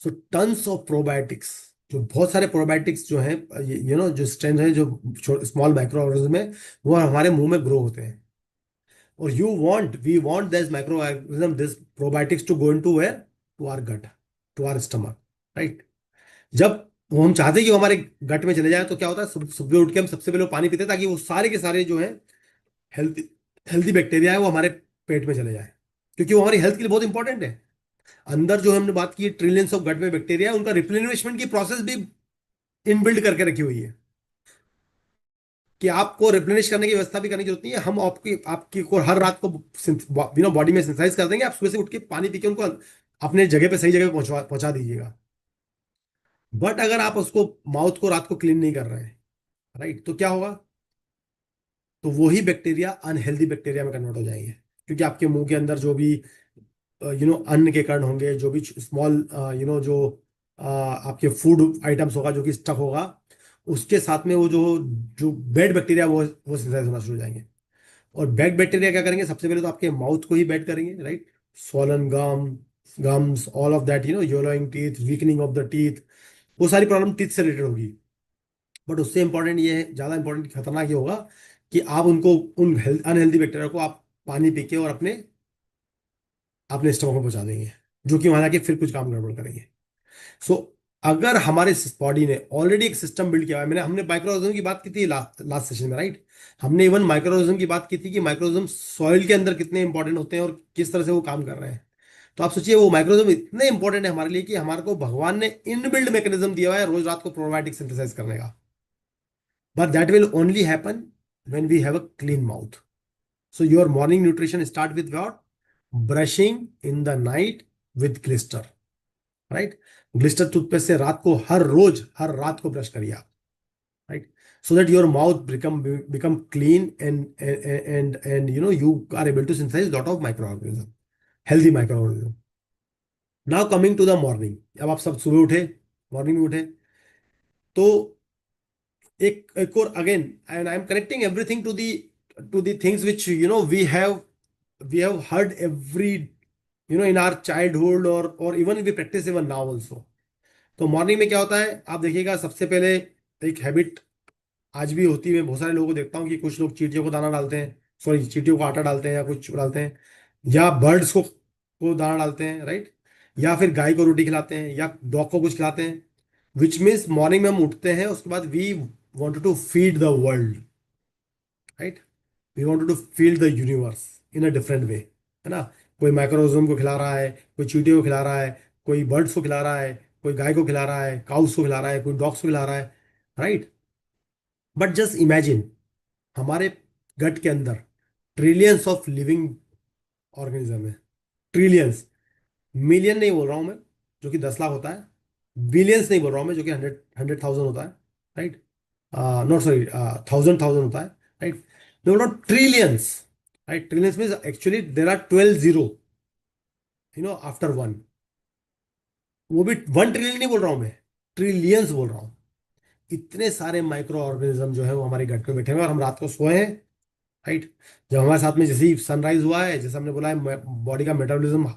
सो टन्स ऑफ प्रोबायोटिक्स, जो बहुत सारे प्रोबायोटिक्स जो हैं, जो स्ट्रेन है, जो स्मॉल माइक्रो ऑर्गेनिज्म है, वो हमारे मुंह में ग्रो होते हैं। और we want this micro organism, this probiotics to go into where, to our gut, to our stomach, right. जब वो हम चाहते हैं कि वो हमारे गट में चले जाए, तो क्या होता है, सुबह उठ के हम सबसे पहले वो पानी पीते हैं, ताकि वो सारे के सारे जो है हेल्दी हेल्दी बैक्टीरिया है वो हमारे पेट में चले जाए, क्योंकि वो हमारी हेल्थ के लिए बहुत इंपॉर्टेंट है। अंदर जो हमने बात की ट्रिलियंस ऑफ गट में बैक्टीरिया, उनका रिप्लेनिशमेंट की प्रोसेस भी इनबिल्ड करके रखी हुई है कि आपको रिप्लेनिश करने की व्यवस्था भी करने की जरूरत नहीं है। हम आपकी आपकी को हर रात को बॉडी में सिंथेसाइज कर देंगे, आप सुबह से उठ के पानी पी के उनको अपने जगह पे सही जगह पे पहुंचा दीजिएगा। बट अगर आप उसको माउथ को रात को क्लीन नहीं कर रहे हैं, राइट, तो क्या होगा? तो वही बैक्टीरिया अनहेल्दी बैक्टीरिया में कन्वर्ट हो जाएंगे, क्योंकि आपके मुंह के अंदर जो भी अन्न के कण होंगे, जो भी स्मॉल जो आपके फूड आइटम्स होगा जो कि स्टक होगा, उसके साथ में वो जो जो बैड बैक्टीरिया वो सिंथेसाइज होना शुरू हो जाएंगे। और बैड बैक्टीरिया क्या करेंगे? सबसे पहले तो आपके माउथ को ही बैड करेंगे, right. Swollen gums, all of that, yellowing teeth, weakening of the teeth, वो सारी प्रॉब्लम टीथ से रिलेटेड होगी। बट उससे इंपॉर्टेंट ये है, ज्यादा इंपॉर्टेंट खतरनाक ये होगा कि आप उनको उन अनहेल्दी बैक्टीरिया को आप पानी पी के और अपने अपने स्टमक में पहुंचा देंगे, जो कि वहां जाके फिर कुछ काम गड़बड़ करेंगे। सो अगर हमारे बॉडी ने ऑलरेडी एक सिस्टम बिल्ड किया है, हमने माइक्रोऑर्गेनिज्म की बात की थी लास्ट सेशन में, राइट। हमने इवन माइक्रोऑर्गेनिज्म की बात की थी कि माइक्रोऑर्गेनिज्म सॉइल के अंदर कितने इंपॉर्टेंट होते हैं और किस तरह से वो काम कर रहे हैं। तो आप सोचिए, वो माइक्रोऑर्गेनिज्म इतने इंपॉर्टेंट है हमारे लिए कि हमारे को भगवान ने इनबिल्ड मैकेनिज्म दिया हुआ है रोज रात को प्रोबायोटिक सिंथेसाइज करने का। But that will only happen when we have a clean mouth. So your morning nutrition start with what? Brushing in the night with Glister, right. Glister toothpaste से रात को हर रात को ब्रश करिए आप, right. So that your mouth become clean and you are able to synthesise lot of microorganism, healthy microorganism. Now coming to the morning. अब आप सब सुबह उठे, मॉर्निंग में उठे, तो एक और again, and I am connecting everything to the things which we have heard every in our childhood, और even we practice even now also. तो मॉर्निंग में क्या होता है, आप देखिएगा, सबसे पहले एक हैबिट आज भी होती है, मैं बहुत सारे लोगों को देखता हूँ कि कुछ लोग चींटियों को दाना डालते हैं, सॉरी, चींटियों को आटा डालते हैं या कुछ डालते हैं, या बर्ड्स को दाना डालते हैं, राइट। या फिर गाय को रोटी खिलाते हैं या डॉग को कुछ खिलाते हैं। विच मीन्स मॉर्निंग में हम उठते हैं, उसके बाद we want to feed the world, right. We want to feed the universe in a different way, है ना। कोई माइक्रोऑर्गेनिज्म को खिला रहा है, कोई चींटियों को खिला रहा है, कोई बर्ड्स को खिला रहा है, कोई गाय को खिला रहा है, काउस को खिला रहा है, कोई डॉग्स को खिला रहा है, राइट। बट जस्ट इमेजिन, हमारे गट के अंदर ट्रिलियंस ऑफ लिविंग ऑर्गेनिज्म है। ट्रिलियंस, मिलियन नहीं बोल रहा हूं मैं जो कि 10 लाख होता है, बिलियंस नहीं बोल रहा हूं मैं जो कि हंड्रेड हंड्रेड थाउजेंड होता है, right. Not sorry, thousand thousand होता है, राइट। मैं बोल रहा हूँ trillions, right. Trillions means actually there are 12 zero, after one. वो भी 1 ट्रिलियन नहीं बोल रहा हूं मैं, ट्रिलियंस बोल रहा हूँ। इतने सारे माइक्रो ऑर्गेनिज्म जो है वो हमारे गट में बैठे हुए हैं, और हम रात को सोए हैं, राइट। जब हमारे साथ में जैसे ही सनराइज हुआ है, जैसे हमने बोला है, बॉडी का मेटाबॉलिज्म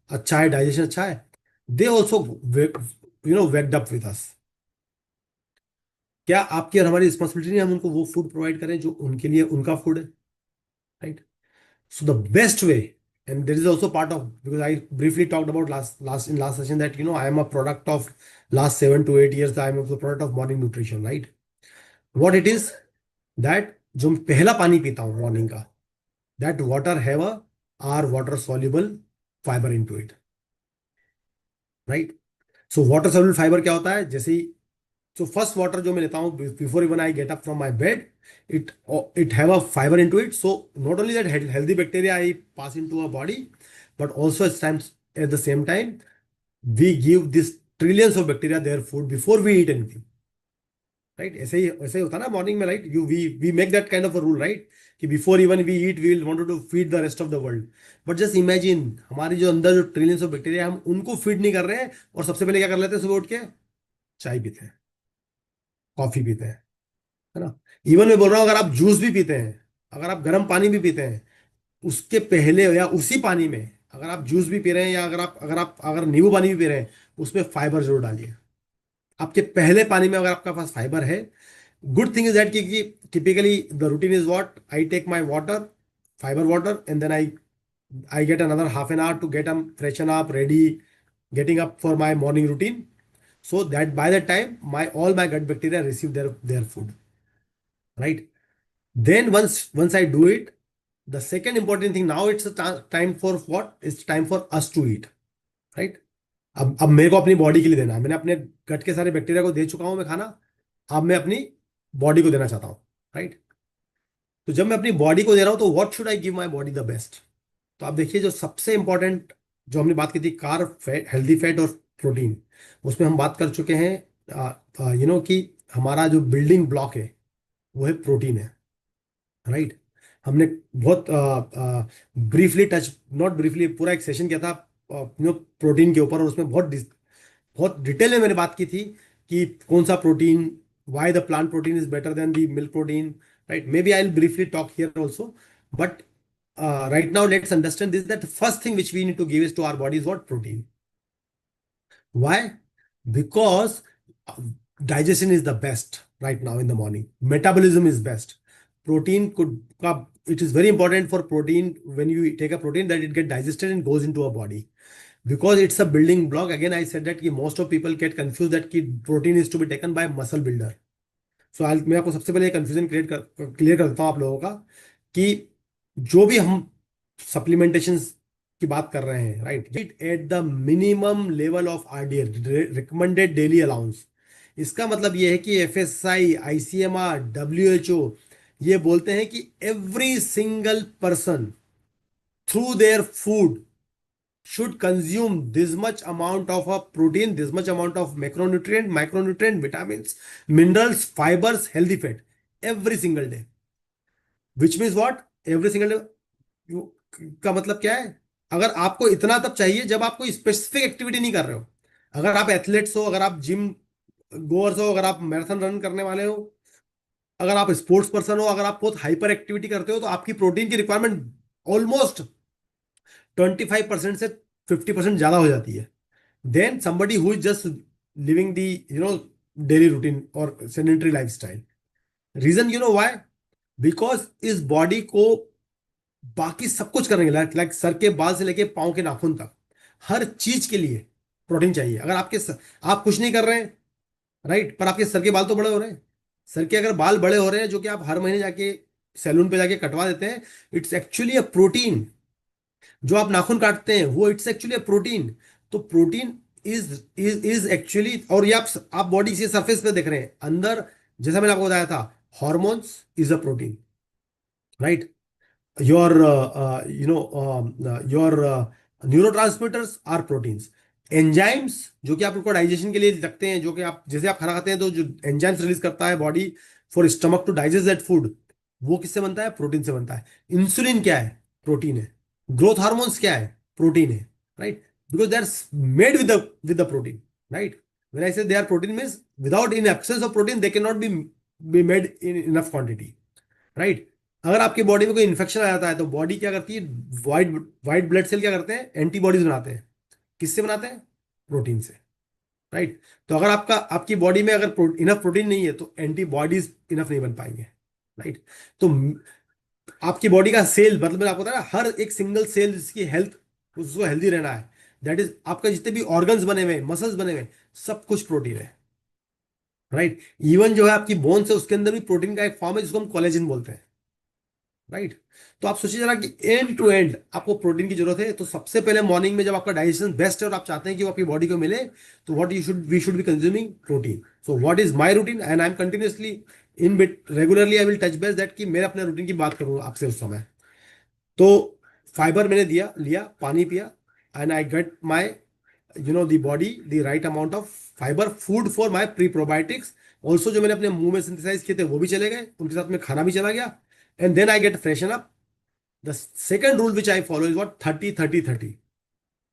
अच्छा है, डाइजेशन अच्छा है, they also waked up with us. क्या आपकी और हमारी रिस्पॉन्सिबिलिटी नहीं है हम उनको वो फूड प्रोवाइड करें जो उनके लिए उनका फूड है, right. So the best way, and there is also part of, because I briefly talked about last session that I am a product of last 7 to 8 years, I am a product of morning nutrition, right. What it is that जो मैं पहला पानी पीता हूँ morning का, that water have a are water soluble fiber into it, right. So water soluble fiber क्या होता है? जैसे ही, so first water जो मैं लेता हूँ before even I get up from my bed, it have a fiber into it, so not only that healthy bacteria I pass into our body, but also at the same time we give this trillions of bacteria their food before we eat anything, right. ऐसे ही होता है ना morning में, right. You we make that kind of a rule, right, कि before even we eat we will want to feed the rest of the world. But just imagine, हमारी जो अंदर जो ट्रिलियंस ऑफ बैक्टीरिया, हम उनको feed नहीं कर रहे हैं, और सबसे पहले क्या कर लेते हैं? सुबह उठ के चाय पीते हैं, कॉफी पीते हैं, है ना। इवन मैं बोल रहा हूँ, अगर आप जूस भी पीते हैं, अगर आप गर्म पानी भी पीते हैं, उसके पहले या उसी पानी में अगर आप जूस भी पी रहे हैं, या अगर नींबू पानी भी पी रहे हैं, उसमें फाइबर जरूर डालिए। आपके पहले पानी में अगर आपका पास फाइबर है, गुड थिंग इज दैट कि typically the routine is what, I take my water, fibre water, and then I get another half an hour to get um freshen up, ready, getting up for my morning routine, so that by the time all my gut bacteria receive their food, right. Then once I do it, the second important thing, now it's a time for what? It's time for us to eat. Right. अब मेरे को अपनी body के लिए देना है, मैंने अपने गट के सारे बैक्टीरिया को दे चुका हूं मैं खाना, अब मैं अपनी बॉडी को देना चाहता हूँ। राइट। तो जब मैं अपनी बॉडी को दे रहा हूं तो what should I give my body the best. तो आप देखिए, जो सबसे इंपॉर्टेंट जो हमने बात की थी, कार्ब, फैट, हेल्दी फैट और प्रोटीन, उसमें हम बात कर चुके हैं कि हमारा जो बिल्डिंग ब्लॉक है वो है प्रोटीन है। राइट। हमने बहुत ब्रीफली टच, नॉट ब्रीफली, पूरा एक सेशन किया था प्रोटीन के ऊपर, और उसमें बहुत डिटेल में मैंने बात की थी कि कौन सा protein, why the plant protein is better than the milk protein. Right. Maybe I will briefly talk here also, but right now let's understand this, that the first thing which we need to give is to our body is what? Protein. Why? Because uh, digestion is the best right now in the morning, metabolism is best. Protein could, it is very important for protein, when you take a protein, that it get digested and goes into a body, because it's a building block. Again I said that कि most of people get confused that कि protein is to be taken by muscle builder. सो आज मैं आपको सबसे पहले confusion clear कर देता हूँ आप लोगों का, कि जो भी हम सप्लीमेंटेशन की बात कर रहे हैं, right, at the minimum level of RDL, recommended daily allowance. इसका मतलब ये है कि एफएसआई, आईसीएमआर, डब्ल्यूएचओ ये बोलते हैं कि every single person through their food should consume this much amount of a protein, this much amount of macronutrient, micronutrient, vitamins, minerals, fibers, healthy fat every single day. Which means what? Every single day का मतलब क्या है? अगर आपको इतना तब चाहिए जब आप कोई स्पेसिफिक एक्टिविटी नहीं कर रहे हो। अगर आप एथलेट्स हो, अगर आप जिम गोअर्स हो, अगर आप मैराथन रन करने वाले हो, अगर आप स्पोर्ट्स पर्सन हो, अगर आप बहुत हाइपर एक्टिविटी करते हो, तो आपकी प्रोटीन की रिक्वायरमेंट ऑलमोस्ट 25% से 50% ज्यादा हो जाती है than somebody who is just living the daily routine or sedentary lifestyle. Reason you know why? Because इस बॉडी को बाकी सब कुछ करने के लिए, लाइक सर के बाल से लेके पाँव के नाखून तक, हर चीज के लिए प्रोटीन चाहिए। अगर आप कुछ नहीं कर रहे हैं, राइट, पर आपके सर के बाल तो बड़े हो रहे हैं। सर के अगर बाल बड़े हो रहे हैं, जो कि आप हर महीने जाके सैलून पे जाके कटवा देते हैं, इट्स एक्चुअली अ प्रोटीन। जो आप नाखून काटते हैं वो इट्स एक्चुअली प्रोटीन। तो प्रोटीन इज एक्चुअली, और ये आप बॉडी से सरफेस पे देख रहे हैं, अंदर जैसा मैंने आपको बताया था, hormones is a protein, right. Your neurotransmitters are proteins. Enzymes जो कि आप उनको डाइजेशन के लिए लगते हैं, जो कि आप जैसे आप खाना खाते हैं तो जो एंजाइम्स रिलीज करता है body for stomach to digest that food, वो किससे बनता है? प्रोटीन से बनता है। इंसुलिन क्या है? प्रोटीन है। ग्रोथ हार्मोन्स क्या है? प्रोटीन है, right, because they are made with the protein, right. When I say they are protein means without, in absence of protein they can not be made in enough quantity, right. अगर आपकी body में कोई infection आ जाता है तो body क्या करती है? व्हाइट व्हाइट ब्लड सेल क्या करते हैं? एंटीबॉडीज बनाते हैं। किससे बनाते हैं? प्रोटीन से, राइट। तो अगर आपकी बॉडी में अगर इनफ प्रोटीन नहीं है तो एंटीबॉडीज इनफ नहीं बन पाएंगे, राइट। तो आपकी बॉडी का सेल, मतलब मैंने आपको बताया ना, हर एक सिंगल सेल जिसकी हेल्थ, उसको हेल्दी रहना है, दैट इज आपका जितने भी ऑर्गन्स बने हुए, मसल्स बने हुए, सब कुछ प्रोटीन है, राइट। इवन जो है आपकी बोन्स है, उसके अंदर भी प्रोटीन का एक फॉर्म है जिसको हम कोलेजन बोलते हैं, राइट। तो आप सोचिए जरा कि एंड टू एंड आपको प्रोटीन की जरूरत है। तो सबसे पहले मॉर्निंग में जब आपका डाइजेशन बेस्ट है और आप चाहते हैं कि वो आपकी बॉडी को मिले, तो what you should we should be consuming protein. So what is my routine, and I am continuously in bit regularly I will touch base that, कि मेरे अपने रूटीन की बात करूँ आपसे उस समय। तो फाइबर मैंने लिया, पानी पिया, and I get my the body the right amount of fibre, food for my pre probiotics also, जो मैंने अपने मुंह में सिंथेसाइज किए थे वो भी चले गए, उनके साथ में खाना भी चला गया, and then I get freshen up. The second rule which I follow is what? 30 30 30.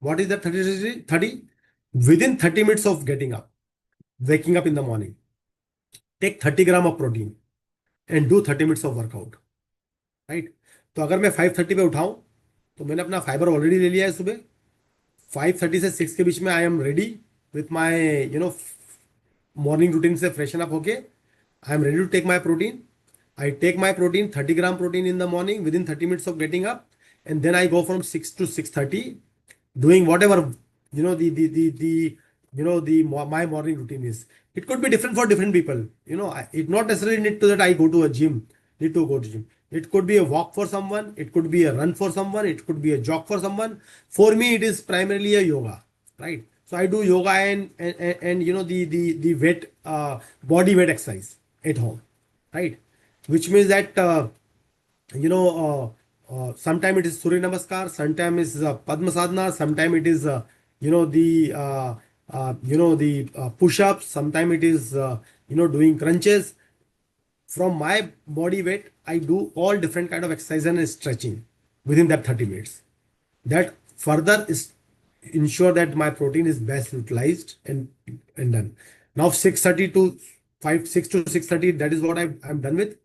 What is that 30 30 30? Within 30 minutes of getting up, waking up in the morning, take 30 gram of protein and do 30 minutes of workout, right? तो अगर मैं 5:30 पे उठाऊं तो मैंने अपना fibre already ले लिया है सुबह। 5:30 से 6 के बीच में I am ready with my morning routine से फ्रेशन अप होके I am ready to take my protein. I take my protein, 30 gram protein in the morning within 30 minutes of getting up, and then I go from 6 to 6:30, doing whatever the my morning routine is. It could be different for different people. It not necessarily need to that I go to a gym, need to go to gym. It could be a walk for someone, it could be a run for someone, it could be a jog for someone. For me, it is primarily a yoga, right? So I do yoga and you know the weight body weight exercise at home, right? Which means that you know sometime it is Surya Namaskar, sometime is Padma Sadhana, sometime it is you know the push-ups, sometime it is doing crunches. From my body weight, I do all different kind of exercise and stretching within that 30 minutes. That further is ensure that my protein is best utilized and done. Now 6:30 to 5 6 to 6:30, that is what I'm done with.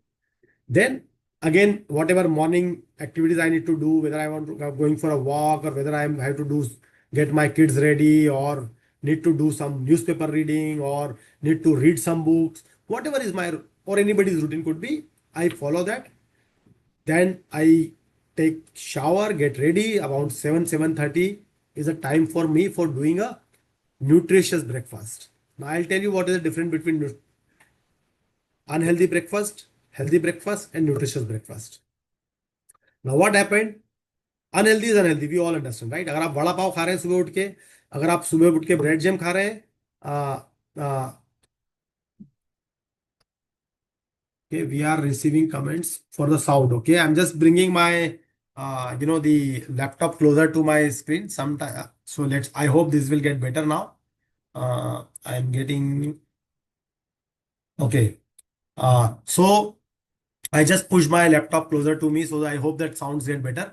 Then again, whatever morning activities I need to do, whether I want to going for a walk or whether I have to do get my kids ready or need to do some newspaper reading or need to read some books, whatever is my or anybody's routine could be, I follow that. Then I take shower, get ready. About 7:30 is a time for me for doing a nutritious breakfast. Now I'll tell you what is the difference between unhealthy breakfast, healthy breakfast, and nutritious breakfast. Now what happened? Unhealthy is unhealthy. We all understand, right? अगर आप वड़ा पाव खा रहे हैं सुबह उठ के, अगर आप सुबह उठ के ब्रेड जैम खा रहे हैं, okay, we are receiving comments for the sound. Okay, I'm just bringing my the laptop closer to my screen. Sometime, so let's. I hope this will get better now. I'm getting okay. So I just pushed my laptop closer to me, so I hope that sounds get better.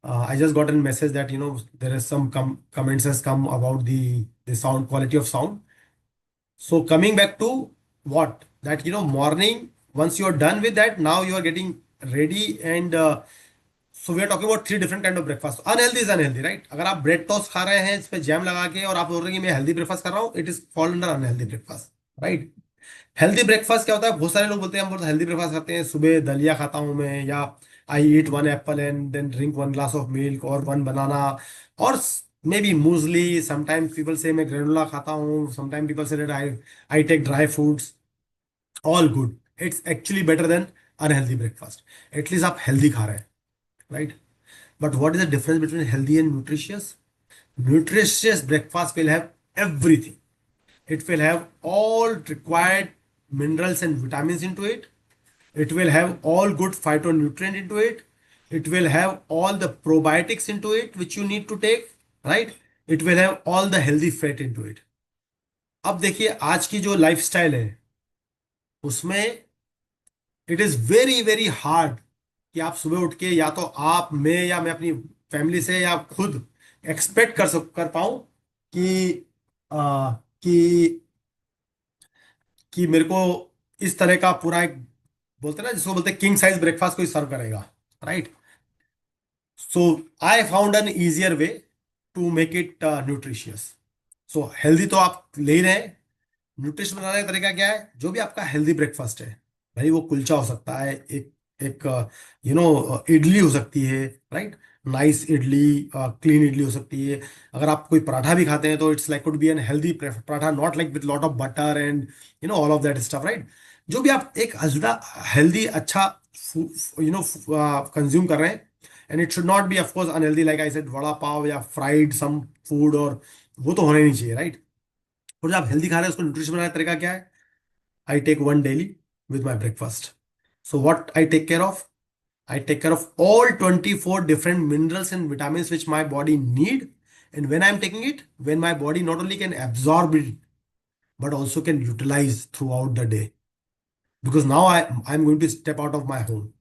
I just got a message that there is some comments has come about the sound quality of sound. So coming back to what that morning, once you are done with that, now you are getting ready and so we are talking about three different kind of breakfast. Unhealthy is unhealthy, right? अगर आप bread toast खा रहे हैं इस पे jam लगा के और आप बोल रहे हैं कि मैं हेल्दी ब्रेकफास्ट कर रहा हूँ, it is fall under unhealthy breakfast, right? Healthy breakfast क्या होता है? बहुत सारे लोग बोलते हैं हम बहुत हेल्दी ब्रेकफास्ट करते हैं, सुबह दलिया खाता हूँ मैं, या I eat one apple and then drink one glass of milk और वन बनाना और maybe muesli. Sometimes people say मैं ग्रेनुला खाता हूँ, sometime people say I take dry fruits. All good. It's actually better than unhealthy breakfast. At least आप healthy खा रहे हैं, right? But what is the difference between healthy and nutritious? Nutritious breakfast will have everything. It will have all required minerals and vitamins into it. It will have all good phytonutrient into it. It will have all the probiotics into it which you need to take, right? It will have all the healthy fat into it. अब देखिए आज की जो lifestyle है उसमें it is very very hard कि आप सुबह उठ के या तो आप मैं अपनी फैमिली से या खुद एक्सपेक्ट कर पाऊं कि कि मेरे को इस तरह का पूरा एक बोलते हैं ना जिसको बोलते हैं किंग साइज ब्रेकफास्ट कोई सर्व करेगा, right? So I found an easier way to make it nutritious. So healthy तो आप ले ही रहे हैं. न्यूट्रिशन बनाने का तरीका क्या है? जो भी आपका हेल्दी ब्रेकफास्ट है, भाई वो कुलचा हो सकता है, एक एक इडली हो सकती है, right? Nice idli, clean idli हो सकती है. अगर आप कोई पराठा भी खाते हैं तो it's like could be N healthy paratha, not like with lot of butter and all of that stuff, right? जो भी आप एक हेल्दी अच्छा कंज्यूम कर रहे हैं, and it should not be of course unhealthy like I said vada pav या fried some food, और वो तो होना ही नहीं चाहिए, राइट? और जो आप हेल्दी खा रहे हैं उसको न्यूट्रिशन बनाने का तरीका क्या है? I take one daily with my breakfast. So what I take care of? I take care of all 24 different minerals and vitamins which my body need. And when I'm taking it, when my body not only can absorb it, but also can utilize throughout the day. Because now I'm going to step out of my home.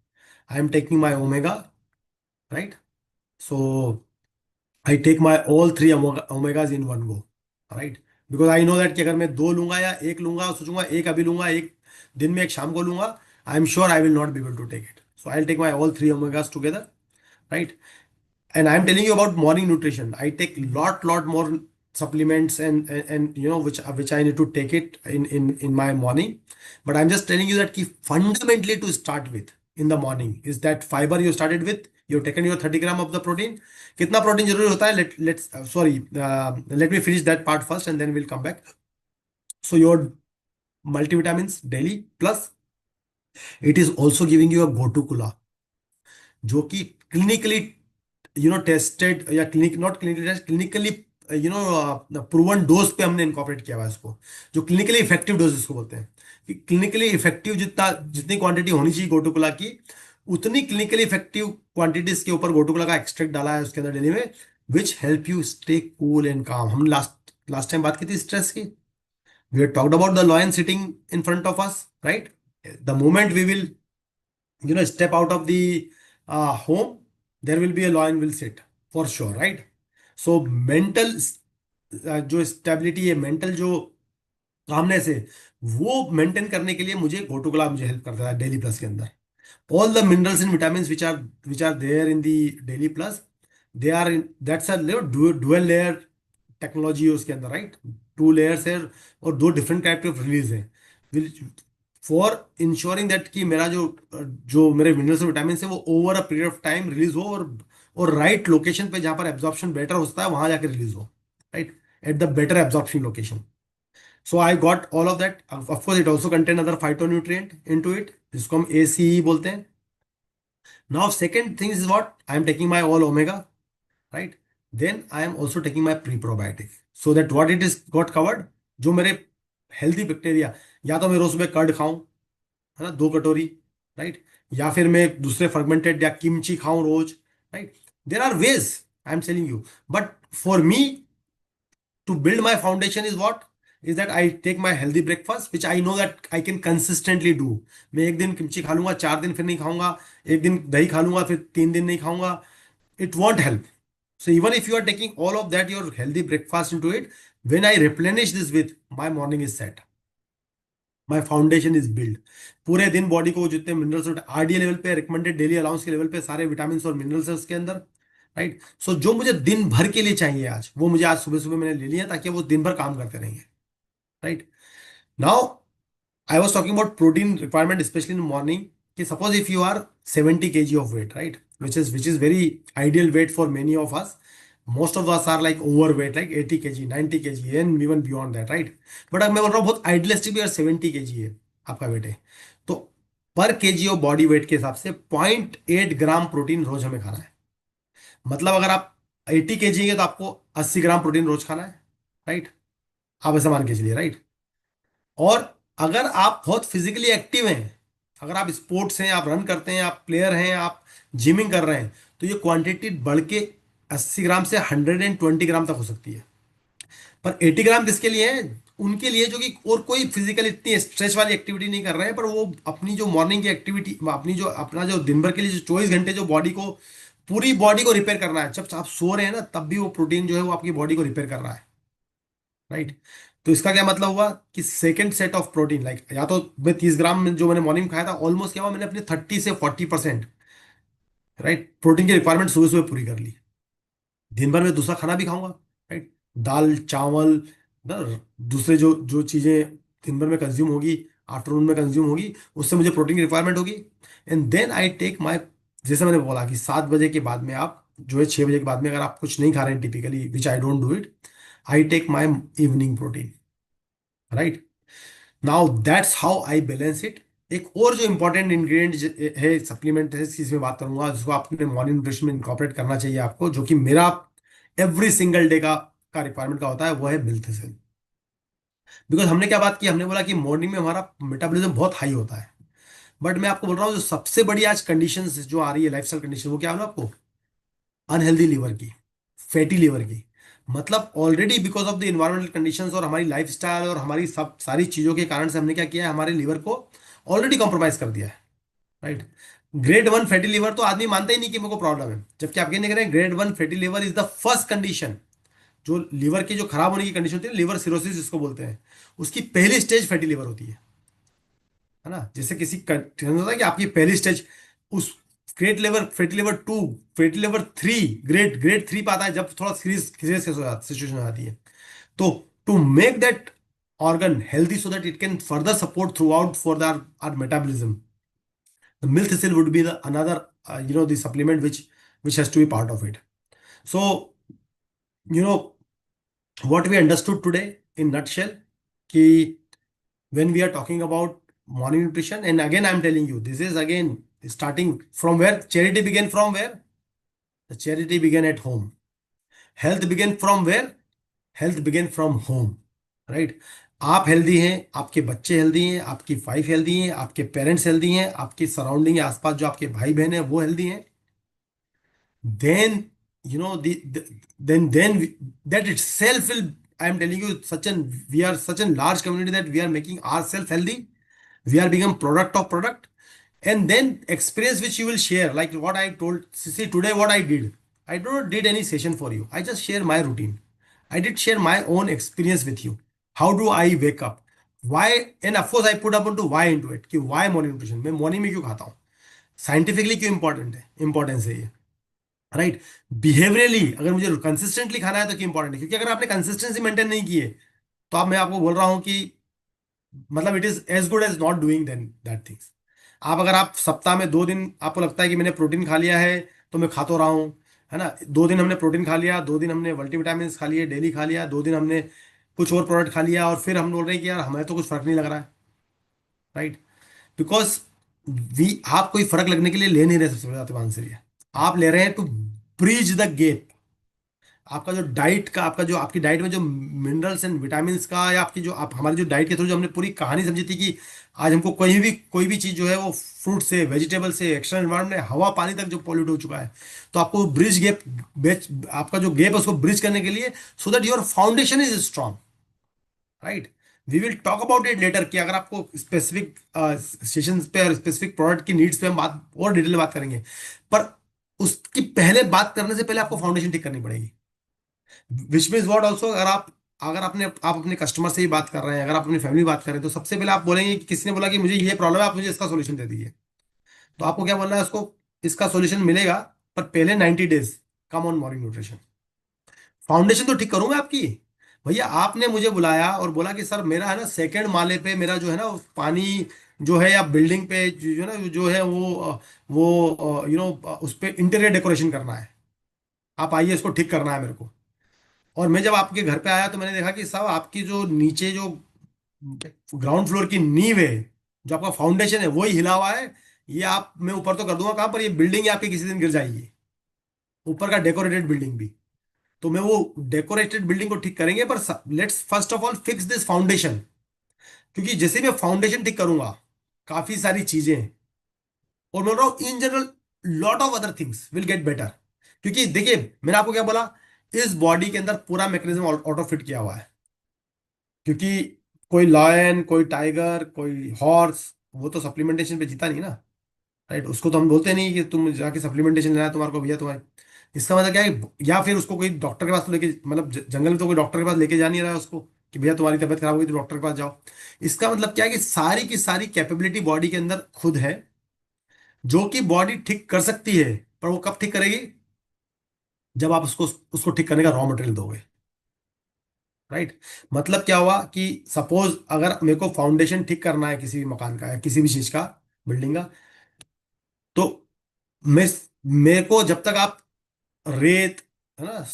I'm taking my omega, right? So I take my all three omegas in one go, right? Because I know that कि अगर मैं दो लूंगा या एक लूंगा, सोचूंगा एक अभी लूंगा, एक दिन में, एक शाम को लूंगा, I am sure I will not be able to take it. So I take my all three omegas together, right? And I'm telling you about morning nutrition. I take lot more supplements and which I need to take it in my morning. But I'm just telling you that key fundamentally to start with in the morning is that fiber you started with. You've taken your 30 gram of the protein. कितना protein जरूरी होता है? Let me finish that part first and then we'll come back. So your multivitamins daily, plus it is also giving you a go-to kula जो कि clinically tested या clinic not clinically test, clinically proven dose पे हमने incorporate किया हुआ है इसको, जो क्लिनिकली इफेक्टिव डोज इसको बोलते हैं। कि क्लिनिकली इफेक्टिव जितनी क्वांटिटी होनी चाहिए गोटुकोला की, उतनी क्लिनिकली इफेक्टिव क्वांटिटीज के ऊपर गोटुकोला का एक्सट्रैक्ट डाला है उसके अंदर डेली में, which help you stay cool and काम। हम लास्ट लास्ट टाइम बात की थी स्ट्रेस की। We have talked about the lion sitting in front of us, right? The moment we will step out of the home, there will be a lion will sit for sure, right? So mental जो stability है, mental जो calmness है, वो maintain करने के लिए मुझे घोटुकला मुझे हेल्प करता है डेली प्लस के अंदर। All the minerals and vitamin which are there in the daily plus, they are in that's a dual layer technology है उसके अंदर, राइट? टू लेयर्स है और दो डिफरेंट टाइप के रिलीज है, फॉर इंश्योरिंग दैट कि मेरा जो जो मेरे मिनरल्स और विटामिन है वो over a period of time release हो, और राइट लोकेशन पे जहां पर एब्जॉर्प्शन बेटर होता है वहां जाकर रिलीज हो, right? At the better absorption location. So I got all of that. Of course, it also contain other phytonutrient into it, जिसको हम ACE बोलते हैं। Now, second thing is what? I am taking my all omega, right? Then I am also taking my pre-probiotic. So that what it is got covered, जो मेरे healthy bacteria, या तो मैं रोज सुबह कर्ड खाऊं, है ना, 2 कटोरी, राइट? या फिर मैं दूसरे फर्मेंटेड या किमची खाऊं रोज, right? There are ways, I am telling you, but for me to build my foundation is what is that I take my healthy breakfast which I know that I can consistently do। मैं एक दिन kimchi खा लूंगा, 4 दिन फिर नहीं खाऊंगा, एक दिन दही खा लूंगा, फिर 3 दिन नहीं खाऊंगा, it won't help। So even if you are taking all of that your healthy breakfast into it, when I replenish this with, my morning is set, my foundation is built। पूरे दिन बॉडी को जितने minerals और RDA level पे, recommended daily allowance के level पे सारे vitamin और मिनरल्स है उसके अंदर, राइट? सो जो मुझे दिन भर के लिए चाहिए आज, वो मुझे आज सुबह सुबह मैंने ले लिया ताकि वो दिन भर काम करते रहेंगे, right? Now I was talking about protein requirement, especially in the morning. कि suppose if you are 70 kg of weight, right, which is very ideal weight for many of us. Most of us are like overweight, like 80 kg, 90 kg, and even beyond that, right? But अब मैं बोल रहा हूँ बहुत idealistic भी, और 70 kg है आपका वेट है, तो पर केजी ऑफ बॉडी वेट के हिसाब से 0.8 ग्राम प्रोटीन रोज हमें खाना है। मतलब अगर आप 80 kg है तो आपको 80 ग्राम प्रोटीन रोज खाना है, राइट? आप ऐसा मान के चलिए, राइट? और अगर आप बहुत फिजिकली एक्टिव हैं, अगर आप स्पोर्ट्स हैं, आप रन करते हैं, आप प्लेयर हैं, आप जिमिंग कर रहे हैं, तो ये क्वांटिटी बढ़ के 80 ग्राम से 120 ग्राम तक हो सकती है। पर 80 ग्राम किसके लिए है? उनके लिए जो कि और कोई फिजिकल इतनी स्ट्रेच वाली एक्टिविटी नहीं कर रहे हैं, पर वो अपनी जो मॉर्निंग की एक्टिविटी, अपनी जो अपना जो दिन भर के लिए जो 24 घंटे जो बॉडी को, पूरी बॉडी को रिपेयर करना है, जब आप सो रहे हैं ना तब भी वो प्रोटीन जो है वो आपकी बॉडी को रिपेयर कर रहा है, राइट? तो इसका क्या मतलब हुआ कि second set of protein, like या तो मैं 30 ग्राम में जो मैंने मॉर्निंग खाया था, ऑलमोस्ट क्या हुआ, मैंने अपने 30 से 40%, राइट, प्रोटीन की रिक्वायरमेंट सुबह सुबह पूरी कर ली। दिन भर में दूसरा खाना भी खाऊंगा, राइट, दाल चावल ना, दूसरे जो जो चीजें दिन भर में कंज्यूम होगी, आफ्टरनून में कंज्यूम होगी, उससे मुझे प्रोटीन की रिक्वायरमेंट होगी। And then I take my, जैसे मैंने बोला कि 7 बजे के बाद में आप जो है, 6 बजे के बाद में अगर आप कुछ नहीं खा रहे हैं typically, which I don't do it, I take my evening protein, right? Now that's how I balance it. एक और जो इंपॉर्टेंट इंग्रेडिएंट है, सप्लीमेंट है, इसकी मैं बात करूंगा, जिसको आपने मॉर्निंग न्यूट्रिशन में इंकॉर्पोरेट करना चाहिए आपको, जो कि मेरा एवरी सिंगल डे का रिक्वायरमेंट का होता है, वो है मिल्थिसिन। बिकॉज हमने क्या बात की, हमने बोला कि मॉर्निंग में हमारा मेटाबॉलिज्म बहुत हाई होता है, बट मैं आपको बोल रहा हूँ जो सबसे बड़ी आज कंडीशन जो आ रही है, लाइफस्टाइल कंडीशन, वो क्या है ना आपको, अनहेल्दी लीवर की, फैटी लीवर की। मतलब already because of the environmental conditions और हमारी लाइफस्टाइल और हमारी सब सारी चीजों के कारण से हमने क्या किया है, हमारे लीवर को ऑलरेडी कॉम्प्रोमाइज कर दिया है, राइट? ग्रेड 1 फैटी लीवर तो आदमी मानता ही नहीं कि मेरे को प्रॉब्लम है, जबकि आप ये नहीं कह रहे हैं, grade 1 fatty liver is the first condition. जो लीवर की जो खराब होने की कंडीशन होती है, लीवर सिरोसिस जिसको बोलते हैं, उसकी पहली स्टेज फैटी लीवर होती है ना? जैसे किसी होता है कि आपकी पहली स्टेज उस great level fatty liver 2, fatty liver 3, grade 3 पे आता है, जब थोड़ा सीरियस सिचुएशन आ जाती है। तो to make that organ healthy so that it can further support throughout for our metabolism, the milk would be the another the supplement which has to be part of it. So you know what we understood today in nutshell, ki when we are talking about morning nutrition, and again I'm telling you, this is again starting from where charity began, from where the charity began at home, health began from where health begin from home, right? आप healthy हैं, आपके बच्चे healthy हैं, आपकी wife healthy हैं, आपके parents healthy हैं, आपकी सराउंडिंग या आसपास जो आपके भाई बहन है वो हेल्दी हैं, then then that itself will, I am telling you, we are such a large community that we are making ourselves healthy. We are become product of product. And then experience which you will share, like what I told. See, today what I did, I don't did any session for you, I just share my routine. I did share my own experience with you. How do I wake up, why, and of course I put up into why into it, कि why morning nutrition, मैं morning में क्यों खाता हूँ, scientifically क्यों important है, importance है ये, राइट? बिहेवियरली अगर मुझे कंसिस्टेंटली खाना है तो क्यों इंपॉर्टेंट है, क्योंकि अगर आपने कंसिस्टेंसी मेंटेन नहीं की है तो आप, मैं आपको बोल रहा हूं कि मतलब it is as good as not doing then that things. आप अगर आप सप्ताह में 2 दिन आपको लगता है कि मैंने प्रोटीन खा लिया है तो मैं खा तो रहा हूँ, है ना, 2 दिन हमने प्रोटीन खा लिया, 2 दिन हमने मल्टीविटामिन खा लिए डेली खा लिया, 2 दिन हमने कुछ और प्रोडक्ट खा लिया और फिर हम बोल रहे हैं कि यार हमें तो कुछ फर्क नहीं लग रहा है, राइट? बिकॉज वी आप कोई फर्क लगने के लिए ले नहीं रहे, सबसे बड़ा आंसर ये, आप ले रहे हैं टू ब्रिज द गैप। आपका जो डाइट का, आपका जो आपकी डाइट में जो मिनरल्स एंड विटामिन का, या आपकी जो आप हमारी जो डाइट के थ्रू जो हमने पूरी कहानी समझी थी कि आज हमको कोई भी चीज जो है वो फ्रूट से, वेजिटेबल से, एक्सटर्नल एनवायरमेंट, हवा पानी तक जो पॉल्यूट हो चुका है, तो आपको ब्रिज गैप, आपका जो गैप है उसको ब्रिज करने के लिए, so that your foundation is strong, right? We will talk about it later कि अगर आपको स्पेसिफिक सेशन पे और स्पेसिफिक प्रोडक्ट की नीड्स पे हम बात और डिटेल में बात करेंगे, पर उसकी पहले बात करने से पहले आपको फाउंडेशन ठीक करनी पड़ेगी। विच मीन्स व्हाट ऑल्सो, अगर आप अपने कस्टमर से ही बात कर रहे हैं, अगर आप अपनी फैमिली बात कर रहे हैं, तो सबसे पहले आप बोलेंगे कि किसी ने बोला कि मुझे ये प्रॉब्लम है, आप मुझे इसका सोल्यूशन दे दीजिए। तो आपको क्या बोलना है उसको, इसका सोल्यूशन मिलेगा, पर पहले 90 days come on morning nutrition, foundation तो ठीक करूंगा आपकी। भैया आपने मुझे बुलाया और बोला कि सर मेरा है ना सेकंड माले पे मेरा जो है ना पानी जो है, या बिल्डिंग पे जो ना जो है वो उस पे इंटीरियर डेकोरेशन करना है, आप आइए इसको ठीक करना है मेरे को। और मैं जब आपके घर पे आया तो मैंने देखा कि साहब आपकी जो नीचे जो ग्राउंड फ्लोर की नींव है, जो आपका फाउंडेशन है वही हिला हुआ है। ये आप, मैं ऊपर तो कर दूंगा कहाँ पर, ये बिल्डिंग आपकी किसी दिन गिर जाएगी, ऊपर का डेकोरेटेड बिल्डिंग भी। तो मैं वो डेकोरेटेड बिल्डिंग को ठीक करेंगे, पर let's first of all fix this foundation. क्योंकि जैसे मैं फाउंडेशन ठीक करूंगा, काफी सारी चीजें, और मैं बोल रहा हूँ in general lot of other things will get better. क्योंकि देखिए मैंने आपको क्या बोला, इस बॉडी के अंदर पूरा मैकेनिज्म ऑटो फिट किया हुआ है। क्योंकि कोई लायन, कोई टाइगर, कोई हॉर्स, वो तो सप्लीमेंटेशन पे जीता नहीं ना, राइट? उसको तो हम बोलते नहीं कि तुम जाके सप्लीमेंटेशन लेना है तुम्हारे को भैया तुम्हारे। इसका मतलब क्या है, या फिर उसको कोई डॉक्टर के पास तो लेके, मतलब जंगल में तो कोई डॉक्टर के पास लेके जा नहीं रहा है उसको कि भैया तुम्हारी तबीयत खराब होगी तो डॉक्टर के पास जाओ। इसका मतलब क्या है कि सारी की सारी कैपेबिलिटी बॉडी के अंदर खुद है, जो कि बॉडी ठीक कर सकती है। पर वो कब ठीक करेगी, जब आप उसको उसको ठीक करने का रॉ मटेरियल दोगे, राइट? मतलब क्या हुआ कि सपोज अगर मेरे को फाउंडेशन ठीक करना है किसी भी मकान का या किसी भी चीज का, बिल्डिंग का, तो मैं मेरे को जब तक आप रेत, है ना,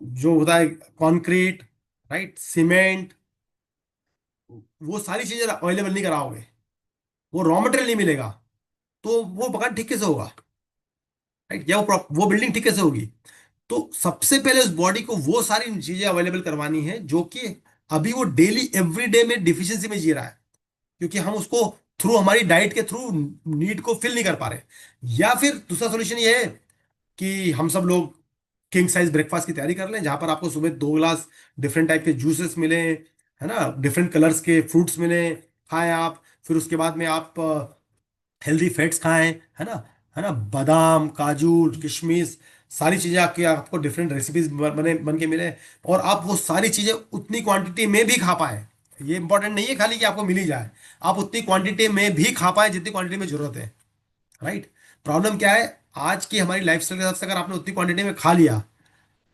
जो होता है कंक्रीट, राइट, सीमेंट, वो सारी चीजें अवेलेबल नहीं कराओगे, वो रॉ मटेरियल नहीं मिलेगा, तो वो मकान ठीक कैसे होगा, राइट? या वो बिल्डिंग ठीक कैसे होगी? तो सबसे पहले उस बॉडी को वो सारी चीजें अवेलेबल करवानी है जो कि अभी वो डेली एवरीडे में डिफिशियंसी में जी रहा है, क्योंकि हम उसको थ्रू हमारी डाइट के थ्रू नीड को फिल नहीं कर पा रहे। या फिर दूसरा सोल्यूशन ये है कि हम सब लोग किंग साइज ब्रेकफास्ट की तैयारी कर लें, जहां पर आपको सुबह 2 गिलास डिफरेंट टाइप के जूसेस मिले, है ना, डिफरेंट कलर्स के फ्रूट्स मिले, खाएं आप। फिर उसके बाद में आप हेल्दी फैट्स खाएं, है ना, बादाम, काजू, किशमिश, सारी चीजें आपकी आपको डिफरेंट रेसिपीज बने बन के मिले, और आप वो सारी चीजें उतनी क्वांटिटी में भी खा पाए। ये इंपॉर्टेंट नहीं है खाली कि आपको मिल ही जाए, आप उतनी क्वांटिटी में भी खा पाए जितनी क्वांटिटी में जरूरत है, राइट? प्रॉब्लम क्या है, आज की हमारी लाइफस्टाइल के हिसाब से अगर आपने उतनी क्वांटिटी में खा लिया,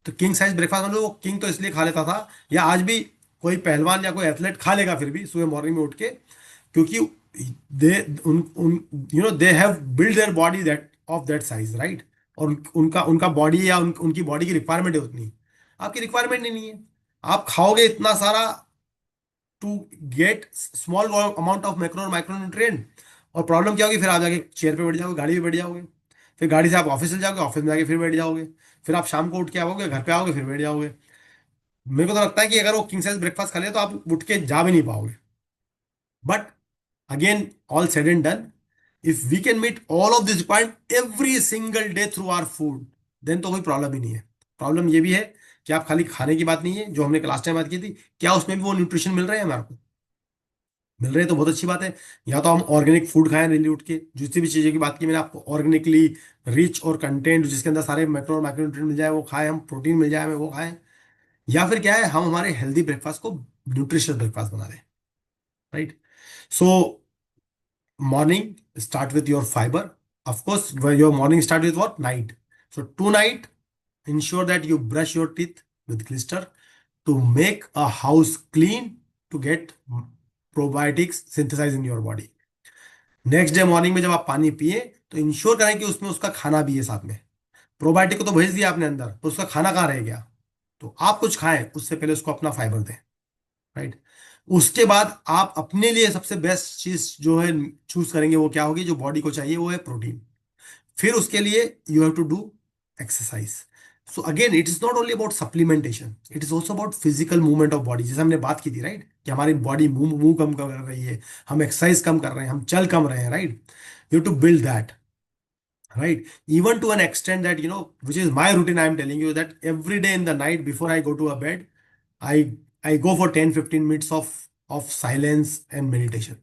तो किंग साइज ब्रेकफास्ट, मतलब वो किंग तो इसलिए खा लेता था, या आज भी कोई पहलवान या कोई एथलेट खा लेगा फिर भी सुबह मॉर्निंग में उठ के, क्योंकि दे उन उन they have build their body that of that size, right? और उनका उनका बॉडी या उनकी बॉडी की रिक्वायरमेंट है उतनी, आपकी रिक्वायरमेंट नहीं है। आप खाओगे इतना सारा to get small amount of macro और माइक्रो न्यूट्रिएंट, और प्रॉब्लम क्या होगी, फिर आप जाके चेयर पे बैठ जाओगे, गाड़ी पे बैठ जाओगे, फिर गाड़ी से आप ऑफिस चले जाओगे, ऑफिस में जाके फिर बैठ जाओगे, फिर आप शाम को उठ के आओगे, घर पे आओगे, फिर बैठ जाओगे। मेरे को तो लगता है कि अगर वो किंग साइज ब्रेकफास्ट खा लिया तो आप उठ के जा भी नहीं पाओगे। But again, all said and done, if we can meet all of this requirement every single day through our food, then तो कोई प्रॉब्लम ही नहीं है। प्रॉब्लम ये भी है कि आप खाली खाने की बात नहीं है, जो हमने लास्ट टाइम बात की थी, क्या उसमें भी वो न्यूट्रिशन मिल रहे हैं हमारे को? मिल रहे हैं तो बहुत अच्छी बात है। या तो हम ऑर्गेनिक फूड खाएं डेली उठ के, जितनी भी चीज़ों की बात की मैंने आपको, ऑर्गेनिकली रिच और कंटेंट जिसके अंदर सारे मैक्रो और माइक्रोन्यूट्रिएंट मिल जाए वो खाएं, हम प्रोटीन मिल जाए हमें वो खाएं। या फिर क्या है, हम हमारे हेल्दी ब्रेकफास्ट को न्यूट्रिशियस ब्रेकफास्ट बना दें। Right. So morning start with your fiber. Of course, where your morning start with what? Night. So tonight, ensure that you brush your teeth with Glister to make a house clean, to get probiotics synthesized in your body. Next day morning में जब आप पानी पिए तो ensure करें कि उसमें उसका खाना भी है साथ में। प्रोबायोटिक को तो भेज दिया आपने अंदर, तो उसका खाना कहाँ रह गया? तो आप कुछ खाएं उससे पहले उसको अपना फाइबर दें। राइट। उसके बाद आप अपने लिए सबसे बेस्ट चीज जो है चूज करेंगे, वो क्या होगी? जो बॉडी को चाहिए वो है प्रोटीन। फिर उसके लिए you have to do exercise. So again, it is not only about supplementation, it is also about physical movement of body, जैसे हमने बात की थी। राइट, कि हमारी बॉडी मूव मूव कम कर रही है, हम एक्सरसाइज कम कर रहे हैं, हम चल कम रहे हैं। Right, you to build that. Right, even to an extent that, which is my routine, I am telling you that every day in the night before I go to a bed, I go for 10-15 minutes of silence and meditation.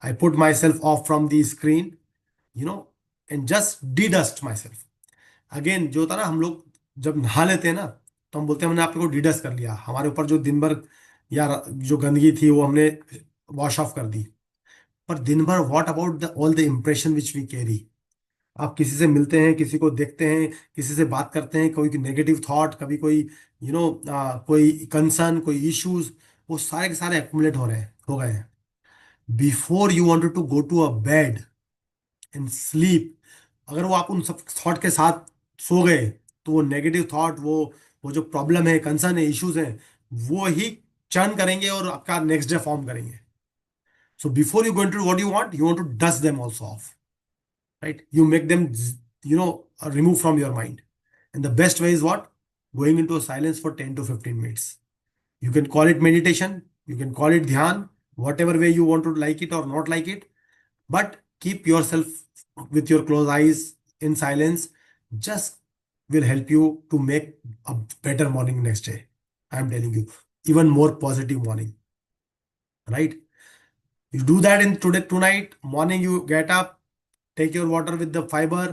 I put myself off from the screen, you know and just de-dust myself. Again, जो होता है ना, हम लोग जब नहा लेते हैं ना, तो हम बोलते हैं हमने आपको डिडस्ट कर लिया, हमारे ऊपर जो दिन भर या जो गंदगी थी वो हमने वॉश ऑफ कर दी। पर दिन भर what about the all the impression which we carry? आप किसी से मिलते हैं, किसी को देखते हैं, किसी से बात करते हैं, कोई नेगेटिव थॉट, कभी कोई कोई कंसर्न, कोई इश्यूज, वो सारे के सारे एक्युमुलेट हो गए हैं। Before you wanted to go to a bed and sleep, अगर वो आप उन सब थॉट के साथ सो गए, तो वो नेगेटिव थॉट, वो जो प्रॉब्लम है, कंसर्न है, इश्यूज हैं, वो ही चर्न करेंगे और आपका नेक्स्ट डे फॉर्म करेंगे। So before you going to what you want to dust them also off. Right, you make them remove from your mind. And the best way is what? Going into a silence for 10 to 15 minutes. You can call it meditation, you can call it dhyan, whatever way you want to like it or not like it, but keep yourself with your closed eyes in silence. Just will help you to make a better morning next day. I am telling you, even more positive morning. Right, you do that in tonight morning. You get up, take your water with the fiber,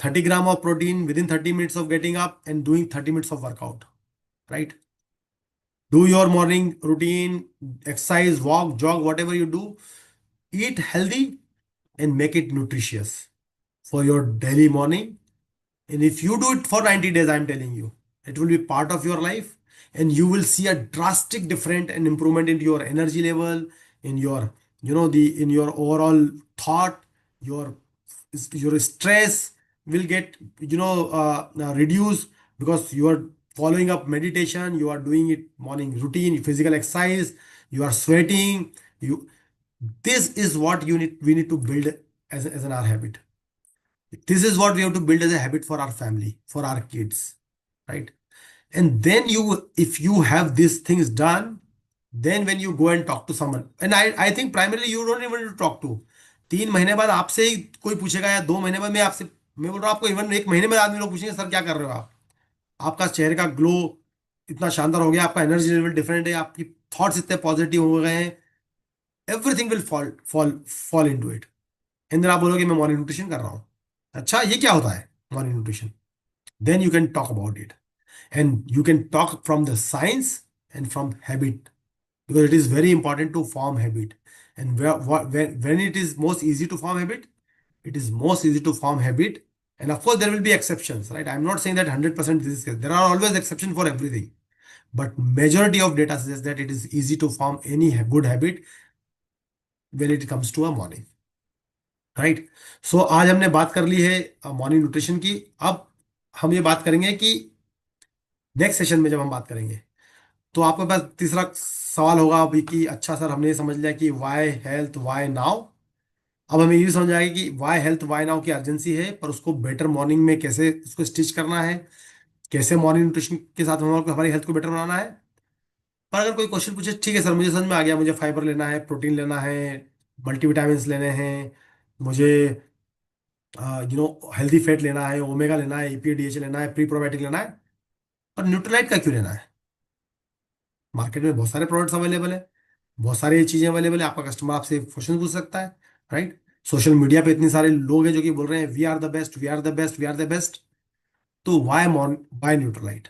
30 gram of protein within 30 minutes of getting up and doing 30 minutes of workout. Right, do your morning routine, exercise, walk, jog, whatever you do, eat healthy and make it nutritious for your daily morning. And if you do it for 90 days, I'm telling you, it will be part of your life, and you will see a drastic different and improvement in your energy level, in your, in your overall thought, your your stress will get, reduced, because you are following up meditation, you are doing it morning routine, physical exercise, you are sweating. This is what we need to build as an our habit. This is what we have to build as a habit for our family, for our kids, right? And then if you have these things done, then when you go and talk to someone, and I think primarily you don't even need to talk to, 3 महीने बाद आपसे ही कोई पूछेगा, या 2 महीने बाद मैं बोल रहा हूँ आपको, इवन 1 महीने में आदमी लोग पूछेंगे, सर क्या कर रहे हो आप? आपका चेहरे का ग्लो इतना शानदार हो गया, आपका एनर्जी लेवल डिफरेंट है, आपकी थॉट्स इतने पॉजिटिव हो गए हैं, everything will fall in to it. And आप बोलोगे मैं मॉर्निंग न्यूट्रिशन कर रहा हूँ। अच्छा, ये क्या होता है morning nutrition? Then you can talk about it, and you can talk from the science and from habit, because it is very important to form habit. And when it is most easy to form habit, it is most easy to form habit. And of course there will be exceptions, right? I'm not saying that 100% this is case. There are always exceptions for everything, but majority of data suggests that it is easy to form any good habit when it comes to a morning. Right, so आज हमने बात कर ली है morning nutrition की। अब हम ये बात करेंगे कि नेक्स्ट सेशन में जब हम बात करेंगे, तो आपके पास तीसरा सवाल होगा अभी कि अच्छा सर, हमने ये समझ लिया कि वाई हेल्थ वाई नाउ। अब हमें ये भी समझ आएगा कि वाई हेल्थ वाई नाउ की अर्जेंसी है, पर उसको बेटर मॉर्निंग में कैसे उसको स्टिच करना है, कैसे मॉर्निंग न्यूट्रिशन के साथ हमारी हेल्थ को बेटर बनाना है। पर अगर कोई क्वेश्चन पूछे, ठीक है सर मुझे समझ में आ गया, मुझे फाइबर लेना है, प्रोटीन लेना है, मल्टीविटामिन लेने हैं, मुझे हेल्दी फैट लेना है, ओमेगा लेना है, ईपीडीएच लेना है, प्री प्रोबायोटिक लेना है, पर न्यूट्रीलाइट का क्यों लेना है? मार्केट में बहुत सारे प्रोडक्ट्स अवेलेबल है, बहुत सारी चीजें अवेलेबल है, आपका कस्टमर आपसे क्वेश्चन पूछ सकता है, राइट? सोशल मीडिया पे इतने सारे लोग हैं जो कि बोल रहे हैं we are the best, we are the best, we are the best. तो why Nutrilite?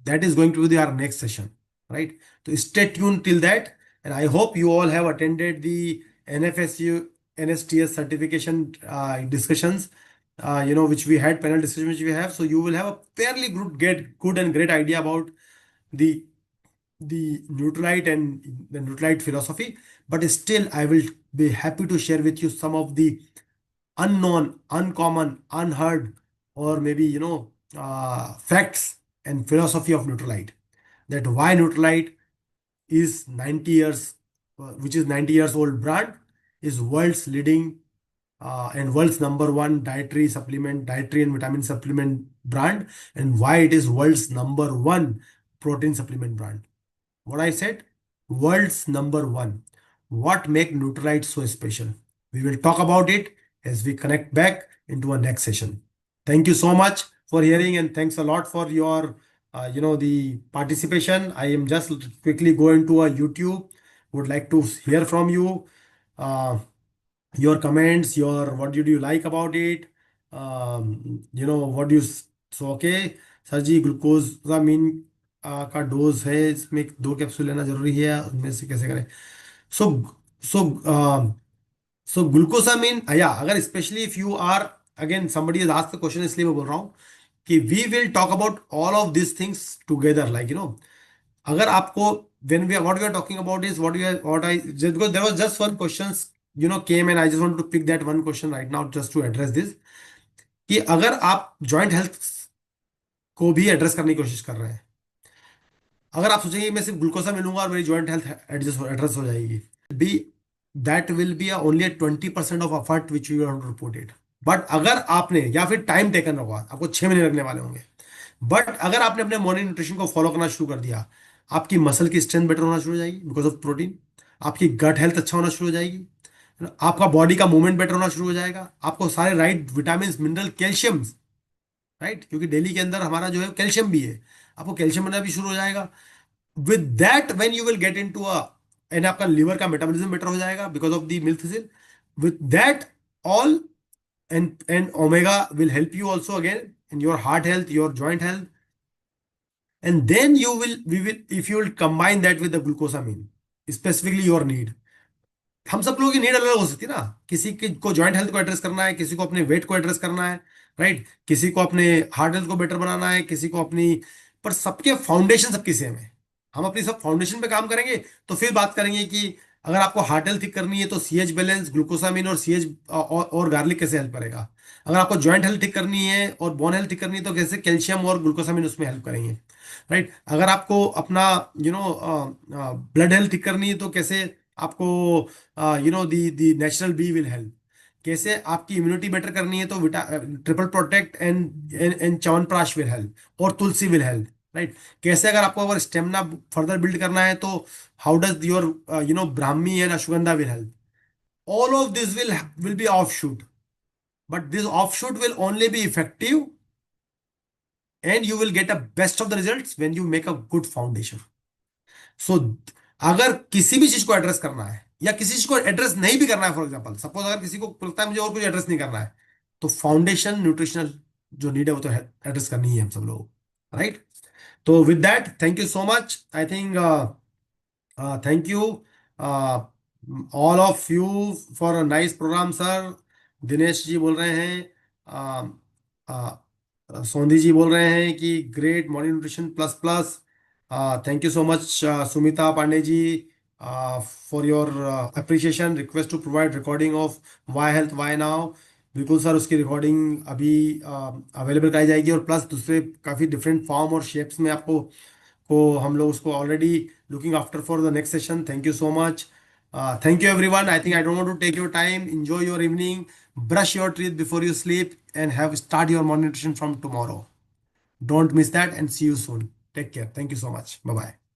That is going to be our next session, right? So stay tuned till that, and I hope you all have attended the NFSU NSTS certification discussions, which we had, panel discussion which we have. So you will have a fairly good and great idea about the Newtonite and the Newtonite philosophy. But still, I will be happy to share with you some of the unknown, uncommon, unheard, or maybe facts and philosophy of Newtonite. That why Newtonite is 90 years, which is 90 years old brand, is world's leading and world's number one dietary and vitamin supplement brand, and why it is world's number one protein supplement brand. What I said, world's number one. What make Nutrilite so special? We will talk about it as we connect back into our next session. Thank you so much for hearing, and thanks a lot for your, the participation. I am just quickly going to a YouTube. Would like to hear from you. Your comments, your what did you like about it? What do you so okay, sir ji glucosamine का dose है, इसमें 2 capsule लेना जरूरी है, उनमें से कैसे करें? सो सो सो ग्लूकोसामीन, या अगर specially if you are, again somebody has asked the question, इसलिए मैं बोल रहा हूँ कि we will talk about all of this things together, like अगर आपको, when we are what we are talking about is what I just, because there was just one questions came, and I just want to pick that one question right now just to address this, कि अगर आप joint health को भी address करने की कोशिश कर रहे हैं, अगर आप सोचेंगे मैं सिर्फ ग्लूकोसा मिलूंगा और मेरी जॉइंट हेल्थ एडजस्ट एड्रेस हो जाएगी, be that will be only 20% of effort which you have to report it. But अगर आपने, या फिर टाइम टेकन होगा, आपको 6 महीने लगने वाले होंगे, बट अगर आपने अपने मॉर्निंग न्यूट्रिशन को फॉलो करना शुरू कर दिया, आपकी मसल की स्ट्रेंथ बेटर होना शुरू हो जाएगी बिकॉज ऑफ प्रोटीन, आपकी गट हेल्थ अच्छा होना शुरू हो जाएगी, आपका बॉडी का मूवमेंट बेटर होना शुरू हो जाएगा, आपको सारे right vitamin mineral calcium, right, क्योंकि डेली के अंदर हमारा जो है कैल्शियम भी है, आपको कैल्शियम बनना भी शुरू हो जाएगा। With that when you will get into a, and आपका लिवर का मेटाबॉलिज्म बेटर हो जाएगा because of the milk. With that all, and omega will help you also again in your heart health, your joint health, and then we will, if you will combine that with the glucosamine, specifically your need, हम सब लोगों की need अलग अलग हो सकती है ना, किसी की को जॉइंट हेल्थ को एड्रेस करना है, किसी को अपने वेट को एड्रेस करना है, राइट, किसी को अपने हार्ट हेल्थ को बेटर बनाना है, किसी को अपनी, पर सबके फाउंडेशन सबकी सेम है। हम अपनी सब फाउंडेशन पे काम करेंगे तो फिर बात करेंगे कि अगर आपको हार्ट हेल्थ ठीक करनी है तो सीएच बैलेंस, ग्लूकोसामिन और सीएच और गार्लिक कैसे हेल्प करेगा। अगर आपको जॉइंट हेल्थ ठीक करनी है और बोन हेल्थ ठीक करनी है तो कैसे कैल्शियम और ग्लूकोसामिन उसमें हेल्प करेंगे, राइट। अगर आपको अपना ब्लड हेल्थ ठीक करनी है तो कैसे आपको the natural B will help, कैसे आपकी इम्यूनिटी बेटर करनी है तो triple protect and chyawanprash will help और तुलसी विल हेल्प, राइट। कैसे अगर आपको अगर स्टेमिना फर्दर बिल्ड करना है तो how does your Brahmi and ashwagandha will help. All of this will be offshoot, but this offshoot will only be effective and you will get a best of the results when you make a good foundation. So अगर किसी भी चीज को address करना है या किसी चीज को एड्रेस नहीं भी करना है, फॉर एग्जांपल सपोज अगर किसी को लगता है मुझे और कुछ एड्रेस नहीं करना है, तो फाउंडेशन न्यूट्रिशनल जो नीड है वो तो एड्रेस करनी है हम सब लोग, राइट। तो with that thank you so much, I think thank you all of you for a nice program sir. Dinesh ji बोल रहे हैं, सोंधी जी बोल रहे हैं कि great morning nutrition plus plus. Thank you so much Sumita Pandey ji for your appreciation. Request to provide recording of why health why now. बिल्कुल sir, उसकी recording अभी अवेलेबल कराई जाएगी, और प्लस दूसरे काफ़ी डिफरेंट फॉर्म और शेप्स में आपको को हम लोग उसको already looking after for the next session. Thank you so much, thank you everyone. I think I don't want to take your time. Enjoy your evening. Brush your teeth before you sleep and have start your morning nutrition from tomorrow. Don't miss that and see you soon. Take care. Thank you so much. Bye bye.